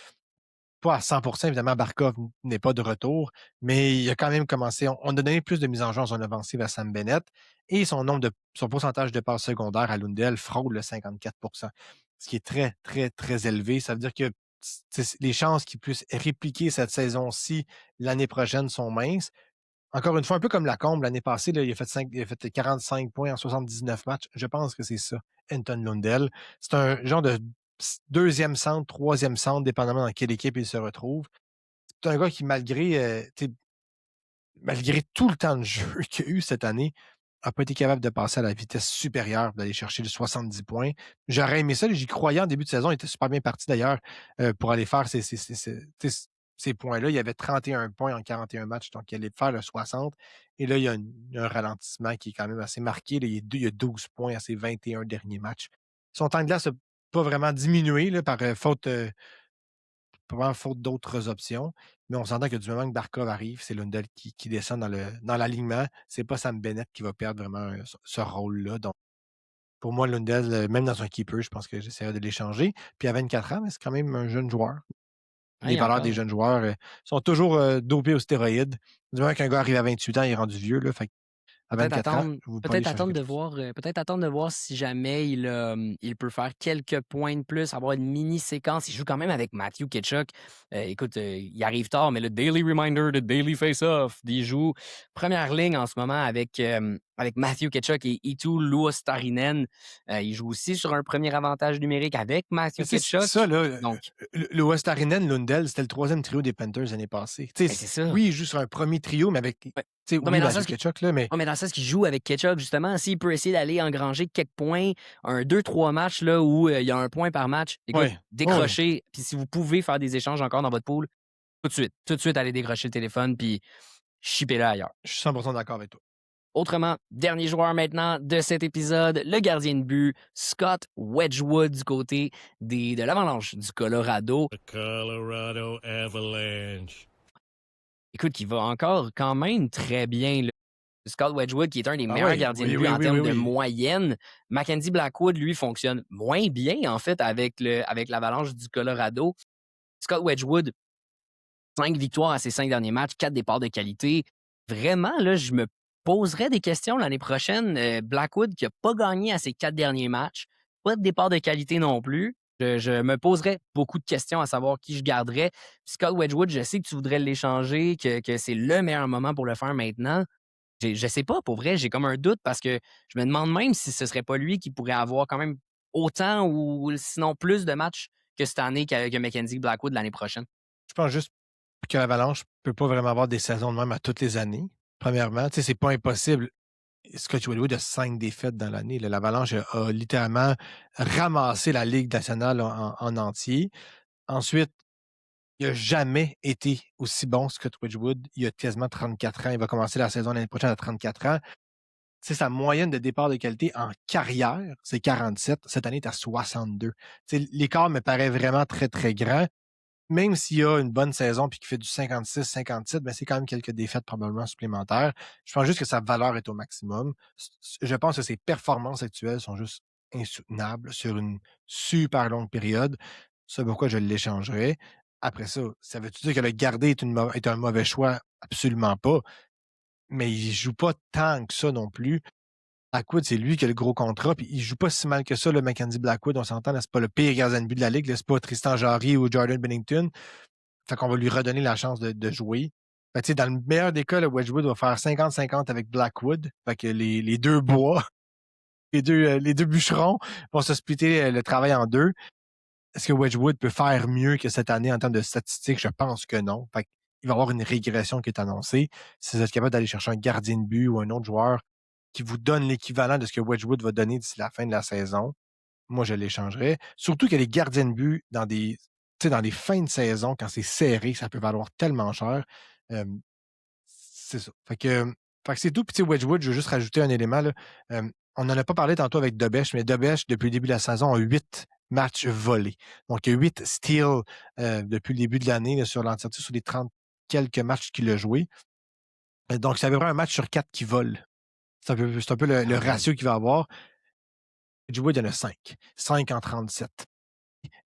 Pas à 100%, évidemment, Barkov n'est pas de retour, mais il a quand même commencé. On a donné plus de mise en jeu en zone offensive à Sam Bennett et son pourcentage de passes secondaires à Lundell frôle le 54%, ce qui est très, très, très élevé. Ça veut dire que les chances qu'il puisse répliquer cette saison-ci l'année prochaine sont minces. Encore une fois, un peu comme Lacombe l'année passée, là, il a fait 45 points en 79 matchs. Je pense que c'est ça, Anton Lundell. C'est un genre de deuxième centre, troisième centre, dépendamment dans quelle équipe il se retrouve. C'est un gars qui, malgré tout le temps de jeu qu'il a eu cette année, n'a pas été capable de passer à la vitesse supérieure, d'aller chercher les 70 points. J'aurais aimé ça. J'y croyais en début de saison. Il était super bien parti d'ailleurs pour aller faire ces points-là. Il y avait 31 points en 41 matchs, donc il allait faire le 60. Et là, il y a un ralentissement qui est quand même assez marqué. Là, il y a 12 points à ses 21 derniers matchs. Son temps de glace n'a pas vraiment diminué là, par faute d'autres options. Mais on s'entend que du moment que Barkov arrive, c'est Lundell qui descend dans l'alignement. C'est pas Sam Bennett qui va perdre vraiment ce rôle-là. Donc, pour moi, Lundell, même dans un keeper, je pense que j'essaierai de l'échanger. Puis à 24 ans, mais c'est quand même un jeune joueur. Les valeurs des jeunes joueurs sont toujours dopés aux stéroïdes. Du moment qu'un gars arrive à 28 ans, il est rendu vieux. Là, fait à 24 ans, peut-être attendre de voir si jamais il peut faire quelques points de plus, avoir une mini-séquence. Il joue quand même avec Matthew Tkachuk. Écoute, il arrive tard, mais le Daily Reminder, le Daily Face-Off, il joue première ligne en ce moment avec Matthew Tkachuk et Eetu Luostarinen. Il joue aussi sur un premier avantage numérique avec Matthew Tkachuk. C'est ça, là. Donc, Luostarinen, Lundell, c'était le troisième trio des Panthers l'année passée. C'est ça. Oui, il joue sur un premier trio, mais avec... mais dans le Tkachuk, là, mais... dans le sens qu'il joue avec Tkachuk, justement, s'il peut essayer d'aller engranger quelques points, 2-3 matchs là, où il y a un point par match, écoute, décrochez. Puis si vous pouvez faire des échanges encore dans votre pool, tout de suite, allez décrocher le téléphone, puis shippez-le ailleurs. Je suis 100% d'accord avec toi. Autrement, dernier joueur maintenant de cet épisode, le gardien de but, Scott Wedgwood du côté de l'Avalanche du Colorado. The Colorado Avalanche. Écoute, qui va encore quand même très bien. Là. Scott Wedgwood, qui est un des meilleurs gardiens de but en termes de moyenne. Mackenzie Blackwood, lui, fonctionne moins bien, en fait, avec l'Avalanche du Colorado. Scott Wedgwood, 5 victoires à ses 5 derniers matchs, 4 départs de qualité. Vraiment, là, je me poserais des questions l'année prochaine. Blackwood, qui n'a pas gagné à ses 4 derniers matchs, pas de départ de qualité non plus. Je me poserais beaucoup de questions à savoir qui je garderais. Scott Wedgwood, je sais que tu voudrais l'échanger, que c'est le meilleur moment pour le faire maintenant. Je sais pas, pour vrai, j'ai comme un doute parce que je me demande même si ce serait pas lui qui pourrait avoir quand même autant ou sinon plus de matchs que cette année que Mackenzie Blackwood l'année prochaine. Je pense juste que l'Avalanche peut pas vraiment avoir des saisons de même à toutes les années. Premièrement, tu sais, c'est pas impossible. Scott Woodward a 5 défaites dans l'année. L'Avalanche a littéralement ramassé la Ligue nationale en entier. Ensuite, il n'a jamais été aussi bon, Scott Wedgwood. Il a quasiment 34 ans. Il va commencer la saison l'année prochaine à 34 ans. C'est sa moyenne de départ de qualité en carrière, c'est 47. Cette année, il est à 62. L'écart me paraît vraiment très, très grand. Même s'il a une bonne saison et qu'il fait du 56-57, ben c'est quand même quelques défaites probablement supplémentaires. Je pense juste que sa valeur est au maximum. Je pense que ses performances actuelles sont juste insoutenables sur une super longue période. C'est pourquoi je l'échangerais. Après ça veut-tu dire que le garder est un mauvais choix? Absolument pas. Mais il joue pas tant que ça non plus. Blackwood, c'est lui qui a le gros contrat, puis il joue pas si mal que ça, le Mackenzie Blackwood, on s'entend, c'est pas le pire gardien de but de la Ligue, c'est pas Tristan Jarry ou Jordan Bennington. Fait qu'on va lui redonner la chance de jouer. Fait que, dans le meilleur des cas, le Wedgwood va faire 50-50 avec Blackwood. Fait que les deux bois, les deux bûcherons vont se splitter le travail en deux. Est-ce que Wedgwood peut faire mieux que cette année en termes de statistiques? Je pense que non. Fait qu'il va y avoir une régression qui est annoncée. Si vous êtes capable d'aller chercher un gardien de but ou un autre joueur qui vous donne l'équivalent de ce que Wedgwood va donner d'ici la fin de la saison, moi, je l'échangerais. Surtout que les gardiens de but dans des fins de saison, quand c'est serré, ça peut valoir tellement cher. C'est ça. Fait que c'est tout. Puis, Wedgwood, je veux juste rajouter un élément. Là. On n'en a pas parlé tantôt avec Dobesch, mais Dobesch, depuis le début de la saison, a 8 matchs volés. Donc, il y a 8 steals depuis le début de l'année là, sur l'entièreté, sur les 30 quelques matchs qu'il a joués. Donc, ça veut dire un match sur 4 qui vole. C'est un peu le ratio qu'il va avoir. Wedgwood, il y en a 5. 5 en 37.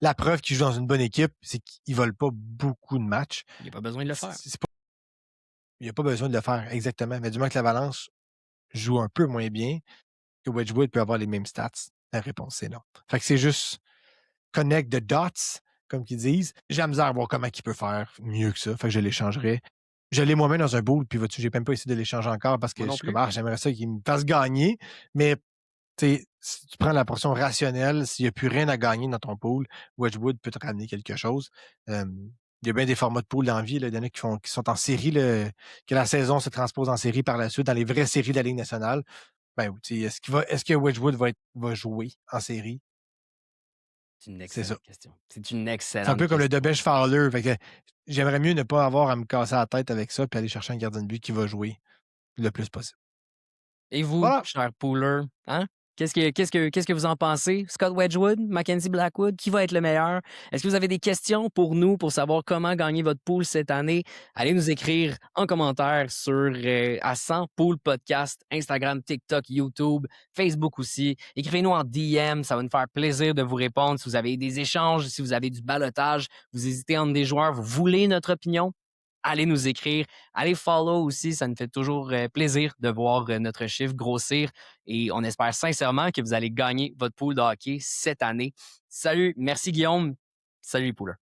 La preuve qu'il joue dans une bonne équipe, c'est qu'il ne vole pas beaucoup de matchs. Il n'y a pas besoin de le faire. Il n'y a pas besoin de le faire, exactement. Mais du moment que l'Avalanche joue un peu moins bien, que Wedgwood peut avoir les mêmes stats, la réponse est non. Fait que c'est juste connect the dots, comme qu'ils disent. J'ai la misère à voir comment il peut faire mieux que ça. Fait que je l'échangerais. Je l'ai moi-même dans un bowl, puis vois-tu, j'ai même pas essayé de l'échanger encore parce que je suis comme, j'aimerais ça qu'il me fasse gagner. Mais si tu prends la portion rationnelle, s'il n'y a plus rien à gagner dans ton pool, Wedgwood peut te ramener quelque chose. Il y a bien des formats de pool dans la vie. Là. Il y en a qui sont en série, là, que la saison se transpose en série par la suite, dans les vraies séries de la Ligue nationale. Ben, est-ce que Wedgwood va jouer en série? C'est une excellente question. C'est une excellente C'est un peu comme le question. Dobesch Fowler. Fait que j'aimerais mieux ne pas avoir à me casser la tête avec ça puis aller chercher un gardien de but qui va jouer le plus possible. Et vous, Voilà. cher pooler, hein? Qu'est-ce que vous en pensez? Scott Wedgwood, Mackenzie Blackwood, qui va être le meilleur? Est-ce que vous avez des questions pour nous pour savoir comment gagner votre pool cette année? Allez nous écrire en commentaire sur à 100 Pool Podcast, Instagram, TikTok, YouTube, Facebook aussi. Écrivez-nous en DM, ça va nous faire plaisir de vous répondre. Si vous avez des échanges, si vous avez du balotage, vous hésitez entre des joueurs, vous voulez notre opinion, allez nous écrire, allez follow aussi, ça nous fait toujours plaisir de voir notre chiffre grossir et on espère sincèrement que vous allez gagner votre pool de hockey cette année. Salut, merci Guillaume, salut les poolers.